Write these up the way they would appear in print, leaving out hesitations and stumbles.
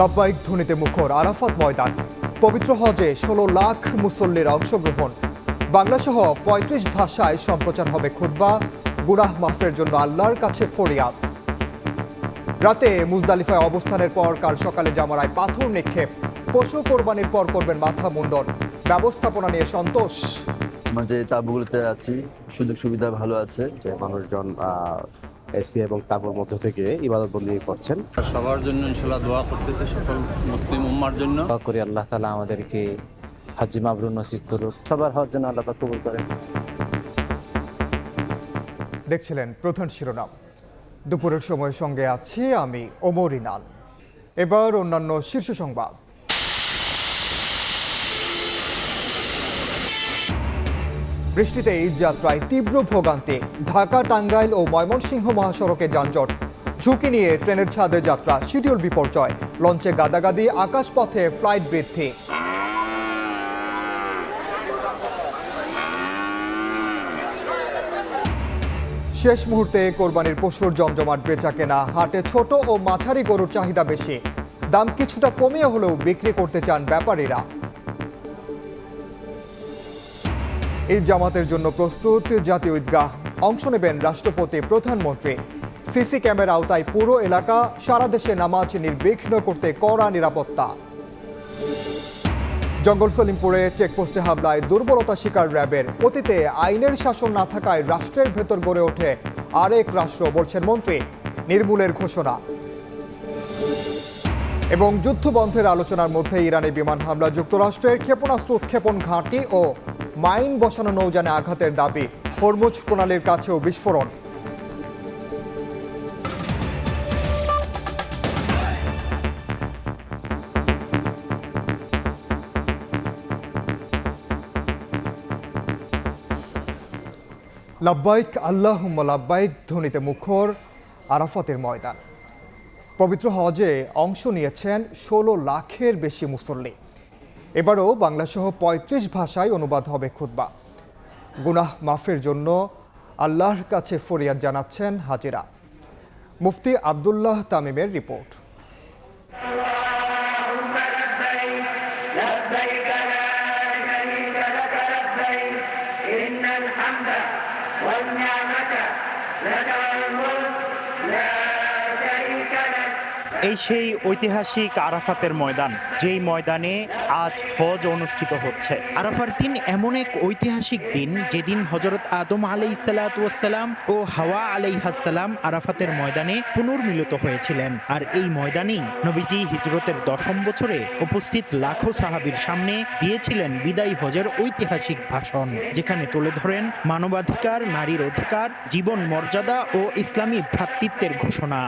লব্বাইক ধ্বনিতে মুখর আরাফাত ময়দান। পবিত্র হজে ১৬ লাখ মুসল্লির অংশগ্রহণ। বাংলাসহ ৩৫ ভাষায় সম্প্রচার হবে খুতবা। গুনাহ মাফের জন্য আল্লাহর কাছে ফরিয়াদ। রাতে মুজদালিফায় অবস্থানের পর কাল সকালে জামারায় পাথর নিক্ষেপ। পশু কোরবানির পর করবেন মাথা মুন্ডন। ব্যবস্থাপনা নিয়ে সন্তোষ। আমরা যে তাঁবুগুলোতে আছি, সুযোগ সুবিধা ভালো আছে, যে মানুষজন এসি এবং তাঁবুর মধ্য থেকে ইবাদতবন্দি করছেন। সবার জন্য ইনশাআল্লাহ দোয়া করতেছে, সকল মুসলিম উম্মার জন্য দোয়া করি আল্লাহ তাআলা আমাদেরকে হজ মাবরুর নসিব করুক। সবার হজ যেন আল্লাহ পাক কবুল করেন। দেখছিলেন প্রধান শিরোনাম। দুপুরের সময়ের সঙ্গে আছি আমি ওমর ইনান। এবার অন্যান্য শীর্ষ সংবাদ। বৃষ্টিতে ঈদযাত্রায় তীব্র ভোগান্তি। ঢাকা, টাঙ্গাইল ও ময়মনসিংহ মহাসড়কে যানজট। ঝুঁকি নিয়ে ট্রেনের ছাদে যাত্রা, শিডিউল বিপর্যয়। লঞ্চে গাদাগাদি, আকাশপথে ফ্লাইট বৃদ্ধি। শেষ মুহূর্তে কোরবানির পশুর জমজমাট বেচা কেনা। হাটে ছোট ও মাঝারি গরুর চাহিদা বেশি। দাম কিছুটা কমিয়ে হলেও বিক্রি করতে চান ব্যাপারীরা। ঈদ জামাতের জন্য প্রস্তুত জাতীয় ঈদগাহ। অংশ নেবেন রাষ্ট্রপতি, প্রধানমন্ত্রী। সিসি ক্যামেরা আওতায় পুরো এলাকা। সারা দেশে নামাজ নির্বিঘ্ন করতে কড়া নিরাপত্তা। জঙ্গল সলিমপুরে চেকপোস্টে হামলায় দুর্বলতা শিকার র্যাবের। অতীতে আইনের শাসন না থাকায় রাষ্ট্রের ভেতর গড়ে ওঠে আরেক রাষ্ট্র, বলছেন মন্ত্রী। নির্মূলের ঘোষণা। এবং যুদ্ধবন্ধের আলোচনার মধ্যে ইরানি বিমান হামলা, যুক্তরাষ্ট্রের ক্ষেপণাস্ত্র উৎক্ষেপণ ঘাঁটি ও মাইন বসানো নৌযানে আঘাতের দাবি। হরমুজ প্রণালীর কাছেও বিস্ফোরণ। লাব্বাইক আল্লাহুম্মা লাব্বাইক ধ্বনিতে মুখর আরাফাতের ময়দান। পবিত্র হজে অংশ নিয়েছেন ১৬ লাখের বেশি মুসল্লি। এবারও বাংলাসহ ৩৫ ভাষায় অনুবাদ হবে খুতবা। গুনাহ মাফের জন্য আল্লাহর কাছে ফরিয়াদ জানাচ্ছেন হাজিরা। মুফতি আব্দুল্লাহ তামিমের রিপোর্ট। এই সেই ঐতিহাসিক আরাফাতের ময়দান, যেই ময়দানে আজ হজ অনুষ্ঠিত হচ্ছে। আরাফার দিন এমন এক ঐতিহাসিক দিন, যেদিন হযরত আদম আলাইহিসসালাম ও হাওয়া আলাইহিসসালাম আরাফাতের ময়দানে পুনর্মিলিত হয়েছিলেন। আর এই ময়দানেই নবীজি হিজরতের ১০ম বছরে উপস্থিত লাখো সাহাবীর সামনে দিয়েছিলেন বিদায়ী হজের ঐতিহাসিক ভাষণ, যেখানে তুলে ধরেন মানবাধিকার, নারীর অধিকার, জীবন মর্যাদা ও ইসলামী ভ্রাতৃত্বের ঘোষণা।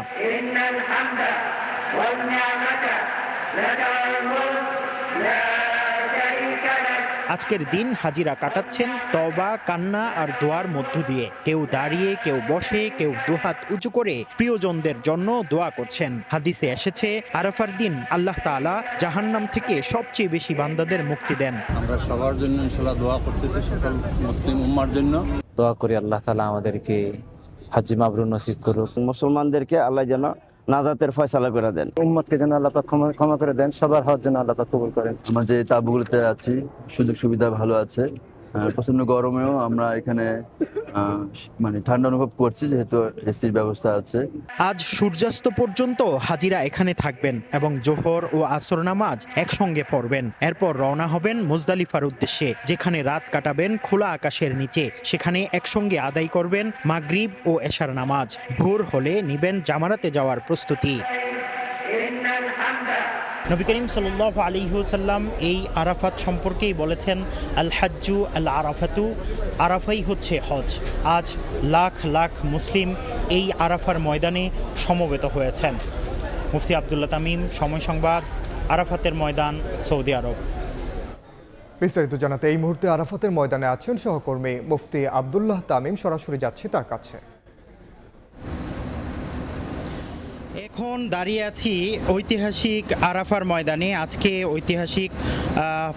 আজকের দিন হাজিরা কাটাচ্ছেন তওবা, কান্না আর দোয়ার মধ্য দিয়ে। কেউ দাঁড়িয়ে, কেউ বসে, কেউ দুহাত উঁচু করে প্রিয়জনদের জন্য দোয়া করছেন। হাদিসে এসেছে, আরাফার দিন আল্লাহ তাআলা জাহান্নাম থেকে সবচেয়ে বেশি বান্দাদের মুক্তি দেন। আমরা সবার জন্য ইনশাআল্লাহ দোয়া করতেছি, সকল মুসলিম উম্মার জন্য। দোয়া করি আল্লাহ তাআলা আমাদেরকে হজ মাবরুর নসিব করুক। মুসলমানদেরকে আল্লাহ যেন নাজাতের ফয়সালা করে দেন। উম্মতকে যেন আল্লাহ পাক ক্ষমা করে দেন। সবার হজ যেন আল্লাহ পাক কবুল করেন। আমরা যে তাঁবুগুলোতে আছি, সুযোগ সুবিধা ভালো আছে। প্রচন্ড গরমেও আমরা এখানে ঠান্ডা অনুভব করছি, যেহেতু এসির ব্যবস্থা আছে। আজ সূর্যাস্ত পর্যন্ত হাজিরা এখানে থাকবেন এবং জোহর ও আসর নামাজ একসঙ্গে পড়বেন। এরপর রওনা হবেন মুজদালিফার উদ্দেশ্যে, যেখানে রাত কাটাবেন খোলা আকাশের নিচে। সেখানে একসঙ্গে আদায় করবেন মাগরিব ও এশার নামাজ। ভোর হলে নিবেন জামারাতে যাওয়ার প্রস্তুতি। নবী করিম সাল্লাল্লাহু আলাইহি ওয়াসাল্লাম এই আরাফাত সম্পর্কেই বলেছেন, আল হাজ্জু আল আরাফাতু, আরাফাই হচ্ছে হজ। আজ লাখ লাখ মুসলিম এই আরাফার ময়দানে সমবেত হয়েছেন। মুফতি আব্দুল্লাহ তামিম, সময় সংবাদ, আরাফাতের ময়দান, সৌদি আরব। বিস্তারিত জানাতে এই মুহূর্তে আরাফাতের ময়দানে আছেন সহকর্মী মুফতি আব্দুল্লাহ তামিম। সরাসরি যাচ্ছি তার কাছে। এখন দাঁড়িয়ে আছি ঐতিহাসিক আরাফার ময়দানে। আজকে ঐতিহাসিক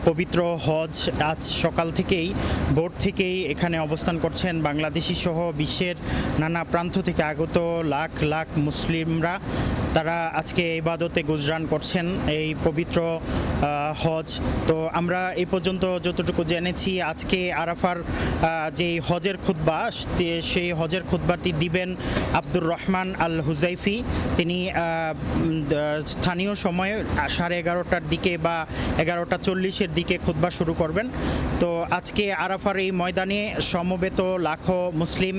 পবিত্র হজ। আজ সকাল থেকেই, ভোর থেকেই এখানে অবস্থান করছেন বাংলাদেশি সহ বিশ্বের নানা প্রান্ত থেকে আগত লাখ লাখ মুসলিমরা। তারা আজকে ইবাদতে গুজরান করছেন এই পবিত্র হজ। তো আমরা এই পর্যন্ত যতটুকু জেনেছি আজকে আরাফার যে হজের খুতবা সেই হজের খুতবাটি দিবেন আব্দুর রহমান আল হুজাইফি। তিনি স্থানীয় সময়ে 11:30টার দিকে বা 11:40-এর দিকে খুতবা শুরু করবেন। তো আজকে আরাফার এই ময়দানে সমবেত লাখো মুসলিম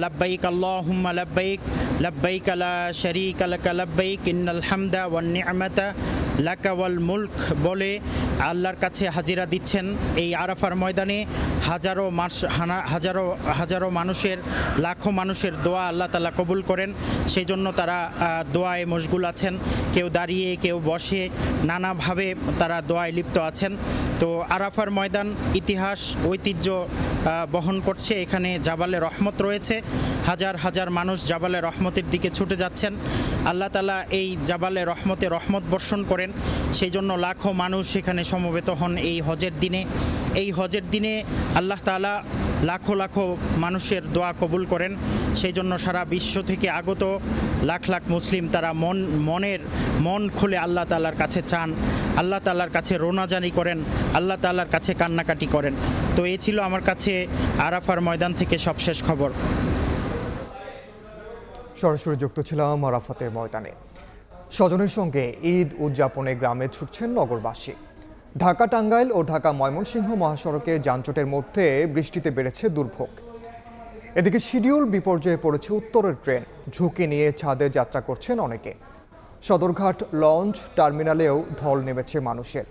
লাব্বাইক আল্লাহুম্মা লাব্বাইক লাব্বাইক লা শারীকা লাকা লাব্বাইক ইন্নাল হামদা ওয়ান নি'মাতা লাকা ওয়াল মুলক বলে আল্লাহর কাছে হাজিরা দিচ্ছেন। এই আরাফার ময়দানে হাজারো মানুষের লাখো মানুষের দোয়া আল্লাহ তাআলা কবুল করেন, সেই জন্য তারা দোয়ায় মশগুল আছেন। কেউ দাঁড়িয়ে, কেউ বসে, নানাভাবে তারা দোয়ায় লিপ্ত আছেন। তো আরাফার ময়দান ইতিহাস ঐতিহ্য বহন করছে। এখানে জাবালে রহমত রয়েছে, হাজার হাজার মানুষ জাবালে রহমতের দিকে ছুটে যাচ্ছেন। আল্লাহ তাআলা এই জাবালে রহমতে রহমত বর্ষণ করেন, সেই জন্য লাখো মানুষ এখানে সমবেত হন এই হজের দিনে। এই হজের দিনে আল্লাহ তাআলা লাখো লাখো মানুষের দোয়া কবুল করেন, সেই জন্য সারা বিশ্ব থেকে আগত লাখ লাখ মুসলিম তারা মন খুলে আল্লাহ তাআলার কাছে চান, আল্লাহ তাআলার কাছে রোনাজানি করেন, আল্লাহ তাআলার কাছে কান্নাকাটি করেন। তো এই ছিল আমার কাছে আরাফার ময়দান থেকে সবশেষ খবর। সরাসরি যুক্ত ছিলাম আরাফাতের ময়দানে। স্বজনের সঙ্গে ঈদ উদযাপনে গ্রামে ছুটছেন নগরবাসী। ঢাকা টাঙ্গাইল ও ঢাকা ময়মনসিংহ মহাসড়কে যানজটের মধ্যে বৃষ্টিতে বেড়েছে দুর্ভোগ। এদিকে শিডিউল বিপর্যয়ে পড়েছে উত্তরের ট্রেন, ঝুঁকি নিয়ে ছাদে যাত্রা করছেন অনেকে। সদরঘাট লঞ্চ টার্মিনালেও ঢল নেমেছে মানুষের।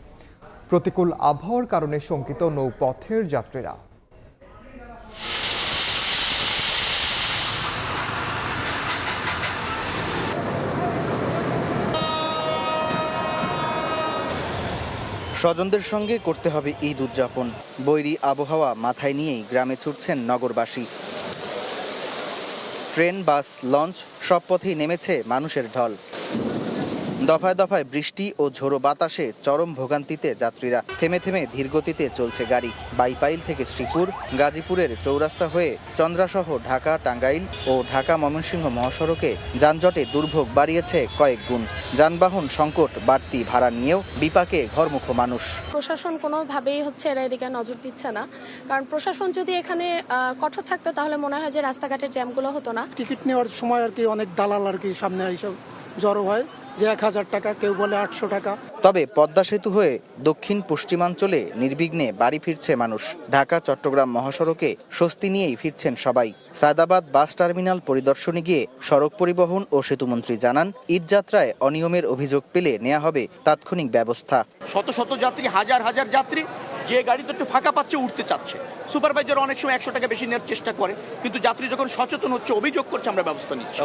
প্রতিকূল আবহাওয়ার কারণে শঙ্কিত নৌপথের যাত্রীরা। স্বজনদের সঙ্গে করতে হবে ঈদ উদযাপন। বৈরী আবহাওয়া মাথায় নিয়েই গ্রামে ছুটছেন নগরবাসী। ট্রেন, বাস, লঞ্চ সব পথেই নেমেছে মানুষের ঢল। দফায় দফায় বৃষ্টি ও ঝোড়ো বাতাসে চরম ভোগান্তিতে যাত্রীরা। থেমে থেমে ধীরগতিতে চলছে গাড়ি। বাইপাইল থেকে শ্রীপুর, গাজীপুরের চৌরাস্তা হয়ে চন্দ্রাসহ ঢাকা টাঙ্গাইল ও ঢাকা ময়মনসিংহ মহাসড়কে যানজটে দুর্ভোগ বাড়িয়েছে কয়েক গুণ। যানবাহন সংকট, বাড়তি ভাড়া নিয়েও বিপাকে ঘরমুখো মানুষ। প্রশাসন কোনোভাবেই এরা এদিকে নজর দিচ্ছে না, কারণ প্রশাসন যদি এখানে কঠোর থাকতো তাহলে মনে হয় যে রাস্তাঘাটের জ্যামগুলো হতো না। টিকিট নেওয়ার সময় অনেক দালাল সামনে এইসব জড়ো হয়, যে 1000 টাকা, কেউ বলে 800 টাকা। তবে পদ্মা সেতু হয়ে দক্ষিণ পশ্চিমাঞ্চলে নির্বিঘ্নে বাড়ি ফিরছে মানুষ। ঢাকা চট্টগ্রাম মহাসড়কে স্বস্তি নিয়েই ফিরছেন সবাই। সায়দাবাদ বাস টার্মিনাল পরিদর্শনে গিয়ে সড়ক পরিবহন ও সেতুমন্ত্রী জানান, ঈদযাত্রায় অনিয়মের অভিযোগ পেলে নেওয়া হবে তাৎক্ষণিক ব্যবস্থা। শত শত যাত্রী, হাজার হাজার যাত্রী যে গাড়িতে একটু ফাঁকা পাচ্ছে উঠতে চাচ্ছে। সুপারভাইজার অনেক সময় 100 টাকা বেশি নেওয়ার চেষ্টা করে, কিন্তু যাত্রী যখন সচেতন হচ্ছে, অভিযোগ করছে, আমরা ব্যবস্থা নিচ্ছি।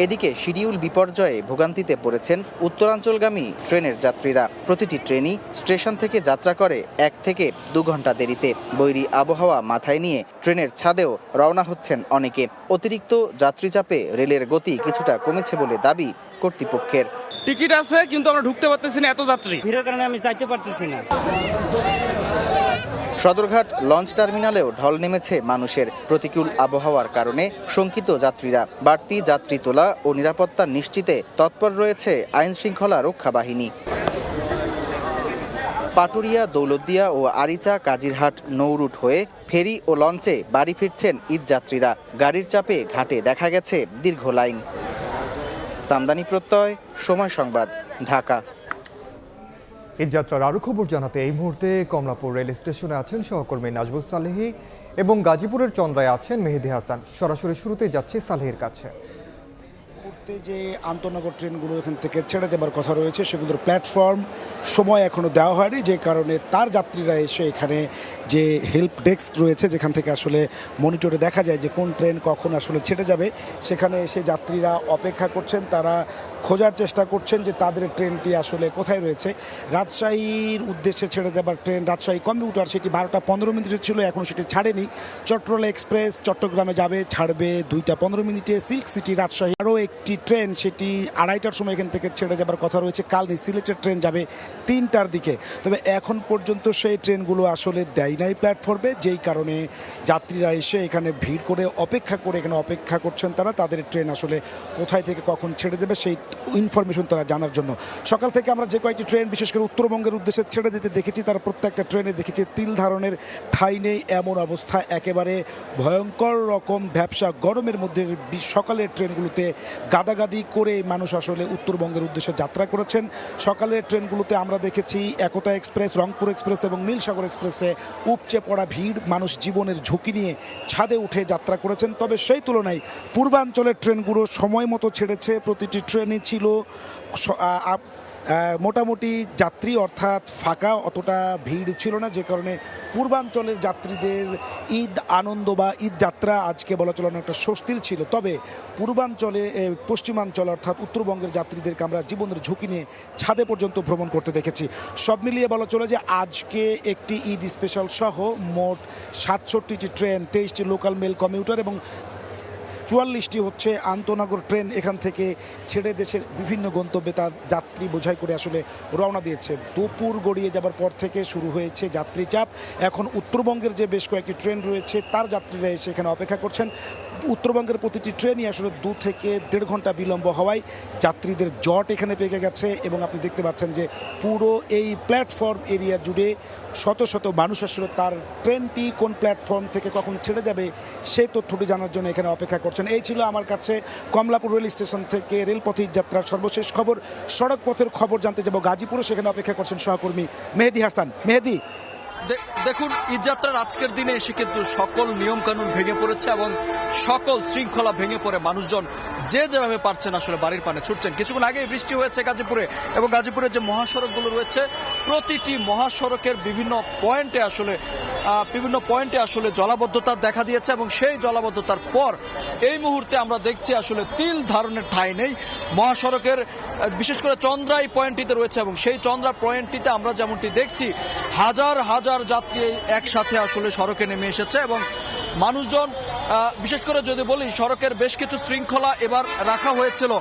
এদিকে শিডিউল বিপর্যয়ে ভোগান্তিতে পড়েছেন উত্তরাঞ্চলগামী ট্রেনের যাত্রীরা। প্রতিটি ট্রেনই স্টেশন থেকে যাত্রা করে 1 থেকে 2 ঘন্টা দেরিতে। বৈরী আবহাওয়া মাথায় নিয়ে ট্রেনের ছাদেও রওনা হচ্ছেন অনেকে। অতিরিক্ত যাত্রী চাপে রেলের গতি কিছুটা কমেছে বলে দাবি কর্তৃপক্ষের। টিকিট আছে কিন্তু আমরা ঢুকতে পারতেছি না, এত যাত্রী ভিড়ের কারণে আমি যাইতে পারতেছি না। সদরঘাট লঞ্চ টার্মিনালেও ঢল নেমেছে মানুষের। প্রতিকূল আবহাওয়ার কারণে শঙ্কিত যাত্রীরা। বাড়তি যাত্রী তোলা ও নিরাপত্তা নিশ্চিতে তৎপর রয়েছে আইন শৃঙ্খলা রক্ষা বাহিনী। পাটুরিয়া, দৌলতদিয়া ও আরিচা, কাজিরহাট নৌরুট হয়ে ফেরি ও লঞ্চে বাড়ি ফিরছেন ঈদ যাত্রীরা। গাড়ির চাপে ঘাটে দেখা গেছে দীর্ঘ লাইন। সামদানি প্রত্যয়, সময় সংবাদ, ঢাকা। ঈদযাত্রার আরও খবর জানাতে এই মুহূর্তে কমলাপুর রেল স্টেশনে আছেন সহকর্মী নাজবুল সালেহী এবং গাজীপুরের চন্দ্রায় আছেন মেহেদি হাসান। সরাসরি শুরুতেই যাচ্ছে সালেহীর কাছে। যে আন্তনগর ট্রেনগুলো এখান থেকে ছেড়ে যাবার কথা রয়েছে, সেগুলোর প্ল্যাটফর্ম সময় এখনো দেওয়া হয়নি, যে কারণে তার যাত্রীরা এসে এখানে যে হেল্প ডেস্ক রয়েছে, যেখান থেকে আসলে মনিটরে দেখা যায় যে কোন ট্রেন কখন আসলে ছেড়ে যাবে, সেখানে এসে যাত্রীরা অপেক্ষা করছেন। তারা খোঁজার চেষ্টা করছেন যে তাদের ট্রেনটি আসলে কোথায় রয়েছে। রাজশাহীর উদ্দেশ্যে ছেড়ে দেবার ট্রেন রাজশাহী কমিউটার, সেটি 12টা 15 মিনিটে ছিল, এখনও সেটি ছাড়েনি। চট্টগ্রাম এক্সপ্রেস চট্টগ্রামে যাবে, ছাড়বে 2টা 15 মিনিটে। সিল্ক সিটি রাজশাহী আরও একটি ট্রেন, সেটি 2:30টার সময় এখান থেকে ছেড়ে যাবার কথা রয়েছে। কালনি সিলেটের ট্রেন যাবে 3টার দিকে। তবে এখন পর্যন্ত সেই ট্রেনগুলো আসলে দেয় নাই প্ল্যাটফর্মে, যেই কারণে যাত্রীরা এসে এখানে ভিড় করে এখানে অপেক্ষা করছেন তারা তাদের ট্রেন আসলে কোথায় থেকে কখন ছেড়ে দেবে সেই ইনফরমেশন তারা জানার জন্য। সকাল থেকে আমরা যে কয়েকটি ট্রেন বিশেষ করে উত্তরবঙ্গের উদ্দেশ্যে ছেড়ে দিতে দেখেছি, তার প্রত্যেকটা ট্রেনে দেখেছি তিল ধারণের ঠাঁই নেই, এমন অবস্থা। একেবারে ভয়ঙ্কর রকম ব্যবসা গরমের মধ্যে সকালের ট্রেনগুলোতে গাদাগাদি করে মানুষ আসলে উত্তরবঙ্গের উদ্দেশ্যে যাত্রা করেছেন। সকালের ট্রেনগুলোতে আমরা দেখেছি একতা এক্সপ্রেস, রংপুর এক্সপ্রেস এবং নীলসাগর এক্সপ্রেসে উপচে পড়া ভিড়, মানুষ জীবনের ঝুঁকি নিয়ে ছাদে উঠে যাত্রা করেছেন। তবে সেই তুলনায় পূর্বাঞ্চলের ট্রেনগুলো সময় মতো ছেড়েছে। প্রতিটি ট্রেনই ছিল মোটামুটি যাত্রী, অর্থাৎ ফাঁকা, অতটা ভিড় ছিল না, যে কারণে পূর্বাঞ্চলের যাত্রীদের ঈদ আনন্দ বা ঈদ যাত্রা আজকে বলা চলে একটা স্বস্তির ছিল। তবে পূর্বাঞ্চলে পশ্চিমাঞ্চল অর্থাৎ উত্তরবঙ্গের যাত্রীদেরকে আমরা জীবনের ঝুঁকি নিয়ে ছাদে পর্যন্ত ভ্রমণ করতে দেখেছি। সব মিলিয়ে বলা চলে যে আজকে একটি ঈদ স্পেশাল সহ মোট 67টি ট্রেন, 23টি লোকাল মেল কমিউটার এবং 44টি হচ্ছে আন্তনগর ট্রেন এখান থেকে ছেড়ে দেশের বিভিন্ন গন্তব্যে তার যাত্রী বোঝাই করে আসলে রওনা দিয়েছে। দুপুর গড়িয়ে যাবার পর থেকে শুরু হয়েছে যাত্রী চাপ। এখন উত্তরবঙ্গের যে বেশ কয়েকটি ট্রেন রয়েছে তার যাত্রীরা এসে এখানে অপেক্ষা করছেন। উত্তরবঙ্গের প্রতিটি ট্রেনই আসলে 2 থেকে 1.5 ঘন্টা বিলম্ব হওয়ায় যাত্রীদের জট এখানে পেকে গেছে এবং আপনি দেখতে পাচ্ছেন যে পুরো এই প্ল্যাটফর্ম এরিয়া জুড়ে শত শত মানুষ আসলে তার ট্রেনটি কোন প্ল্যাটফর্ম থেকে কখন ছেড়ে যাবে সেই তথ্যটি জানার জন্য এখানে অপেক্ষা করছেন। এই ছিল আমার কাছে কমলাপুর রেল স্টেশন থেকে রেলপথে যাত্রার সর্বশেষ খবর। সড়ক পথের খবর জানতে যাব গাজীপুরে, সেখানে অপেক্ষা করছেন সহকর্মী মেহেদি হাসান। মেহেদি, দেখুন, ঈদযাত্রার আজকের দিনে এসে কিন্তু সকল নিয়মকানুন ভেঙে পড়েছে এবং সকল শৃঙ্খলা ভেঙে পড়ে মানুষজন যে যেভাবে পারছেন আসলে বাড়ির পানে ছুটছেন। কিছুক্ষণ আগে বৃষ্টি হয়েছে গাজীপুরে এবং গাজীপুরের যে মহাসড়কগুলো রয়েছে প্রতিটি মহাসড়কের বিভিন্ন পয়েন্টে আসলে জলাবদ্ধতা দেখা দিয়েছে এবং সেই জলাবদ্ধতার পর এই মুহূর্তে আমরা দেখছি আসলে তিল ধারণের ঠাঁই নেই। মহাসড়কের বিশেষ করে চন্দ্রাই পয়েন্টটিতে রয়েছে এবং সেই চন্দ্রা পয়েন্টটিতে আমরা যেমনটি দেখছি হাজার হাজার যাত্রী একসাথে আসলে সড়কে নেমে এসেছে এবং মানুষজন বিশেষ করে যদি বলি সড়কের বেশ কিছু শৃঙ্খলা এবার রাখা হয়েছিল।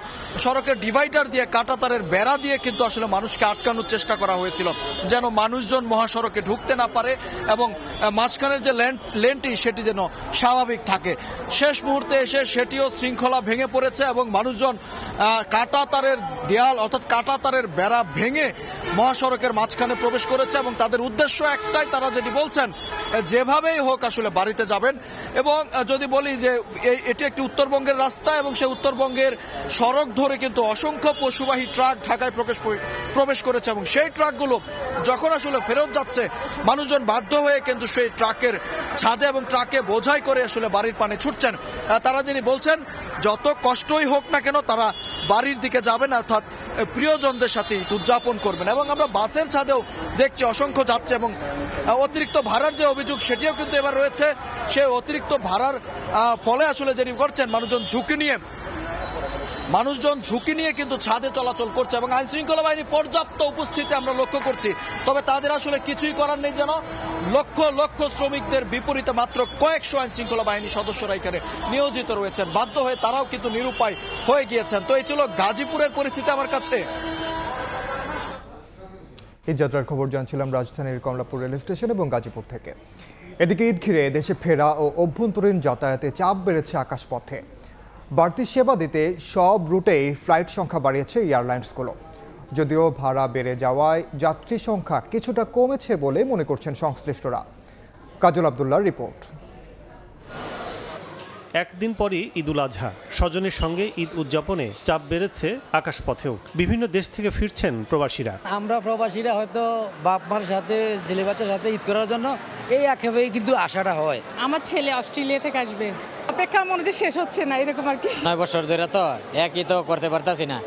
সড়কের ডিভাইডার দিয়ে কাঁটাতারের বেড়া দিয়ে কিন্তু আসলে মানুষকে আটকানোর চেষ্টা করা হয়েছিল যেন মানুষজন মহাসড়কে ঢুকতে না পারে এবং মাঝখানের যে লেনটি সেটি যেন স্বাভাবিক থাকে। শেষ মুহূর্তে এসে সেটিও শৃঙ্খলা ভেঙে পড়েছে এবং মানুষজন কাঁটাতারের দেয়াল অর্থাৎ কাঁটাতারের বেড়া ভেঙে মহাসড়কের মাঝখানে প্রবেশ করেছে এবং তাদের উদ্দেশ্য একটাই, তারা যেটি বলছেন যেভাবেই হোক আসলে বাড়িতে যাবেন। এবং যদি বলি যে এটি একটি উত্তরবঙ্গের রাস্তা এবং সেই উত্তরবঙ্গের সড়ক ধরে কিন্তু অসংখ্য পশুবাহী ট্রাক ঢাকায় প্রবেশ করেছে এবং সেই ট্রাকগুলো যখন আসলে ফেরত যাচ্ছে মানুষজন বাধ্য হয়ে কিন্তু সেই ট্রাকের ছাদে এবং ট্রাকে বোঝাই করে আসলে বাড়ির পানে ছুটছেন। তারা যিনি বলছেন যত কষ্টই হোক না কেন তারা বাড়ির দিকে যাবেন, অর্থাৎ প্রিয়জনদের সাথে উদযাপন করবেন। এবং আমরা বাসের ছাদেও দেখছি অসংখ্য যাত্রী এবং অতিরিক্ত ভাড়ার যে অভিযোগ সেটিও কিন্তু এবার রয়েছে। সেই অতিরিক্ত ভাড়ার ফলে আসলে যেটি করছেন মানুষজন ঝুঁকি নিয়ে কিন্তু ছাদে চলাচল করছে এবং আইন শৃঙ্খলা বাহিনী পর্যাপ্ত উপস্থিতি আমরা লক্ষ্য করছি। তবে তাদের আসলে কিছুই করার নেই, যেন লক্ষ লক্ষ শ্রমিকদের বিপরীতে মাত্র কয়েকশো আইন শৃঙ্খলা বাহিনীর সদস্যরা এখানে নিয়োজিত রয়েছেন। বাধ্য হয়ে তারাও কিন্তু নিরুপায় হয়ে গিয়েছেন। তো এই ছিল গাজীপুরের পরিস্থিতি আমার কাছে। এই যাত্রার খবর জানছিলাম রাজধানীর কমলাপুর রেল স্টেশন এবং গাজীপুর থেকে। এদিকে ঈদ ঘিরে দেশে ফেরা ও অভ্যন্তরীণ যাতায়াতে চাপ বেড়েছে আকাশপথে। বাড়তি সেবা দিতে সব রুটেই ফ্লাইট সংখ্যা বাড়িয়েছে এয়ারলাইন্সগুলো। যদিও ভাড়া বেড়ে যাওয়ায় যাত্রী সংখ্যা কিছুটা কমেছে বলে মনে করছেন সংশ্লিষ্টরা। কাজল আব্দুল্লাহর রিপোর্ট। একদিন পরই ঈদুল আজহা, স্বজনের সঙ্গে ঈদ উদযাপনে চাপ বেড়েছে আকাশপথেও। বিভিন্ন দেশ থেকে ফিরছেন প্রবাসীরা। আমরা প্রবাসীরা হয়তো বাপ মার সাথে জেলেবাতের সাথে ঈদ করার জন্য এই একেবারেই কিন্তু আশাটা হয়। আমার ছেলে অস্ট্রেলিয়া থেকে আসবে, অপেক্ষা মনে যে শেষ হচ্ছে না এরকম আর কি। 9 বছর ধরে তো একই তো করতে পারতাছি না,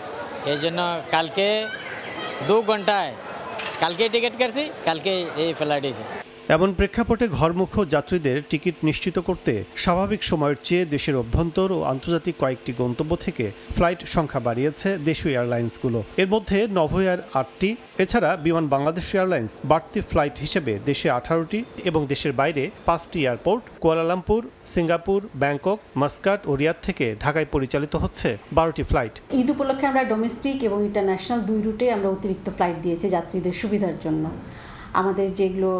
এই জন্য কালকে 2 ঘন্টায় কালকে টিকিট কাটছি, কালকে এই ফ্লাইট এসে। এমন প্রেক্ষাপটে ঘরমুখো যাত্রীদের টিকিট নিশ্চিত করতে স্বাভাবিক সময়ের চেয়ে দেশের অভ্যন্তর ও আন্তর্জাতিক কয়েকটি গন্তব্য থেকে ফ্লাইট সংখ্যা বাড়িয়েছে দেশীয় এয়ারলাইন্সগুলো। এর মধ্যে নভোএয়ার 8টি, এছাড়া বিমান বাংলাদেশ এয়ারলাইন্স বাড়তি ফ্লাইট হিসেবে দেশে 18টি এবং দেশের বাইরে 5টি airport Kuala Lumpur, Singapore, Bangkok, Muscat ও রিয়াদ থেকে ঢাকায় পরিচালিত হচ্ছে 12টি ফ্লাইট। ঈদ উপলক্ষে আমরা ডোমেস্টিক এবং ইন্টারন্যাশনাল দুই রুটে আমরা অতিরিক্ত ফ্লাইট দিয়েছি যাত্রীদের সুবিধার জন্য। আমাদের যেগুলো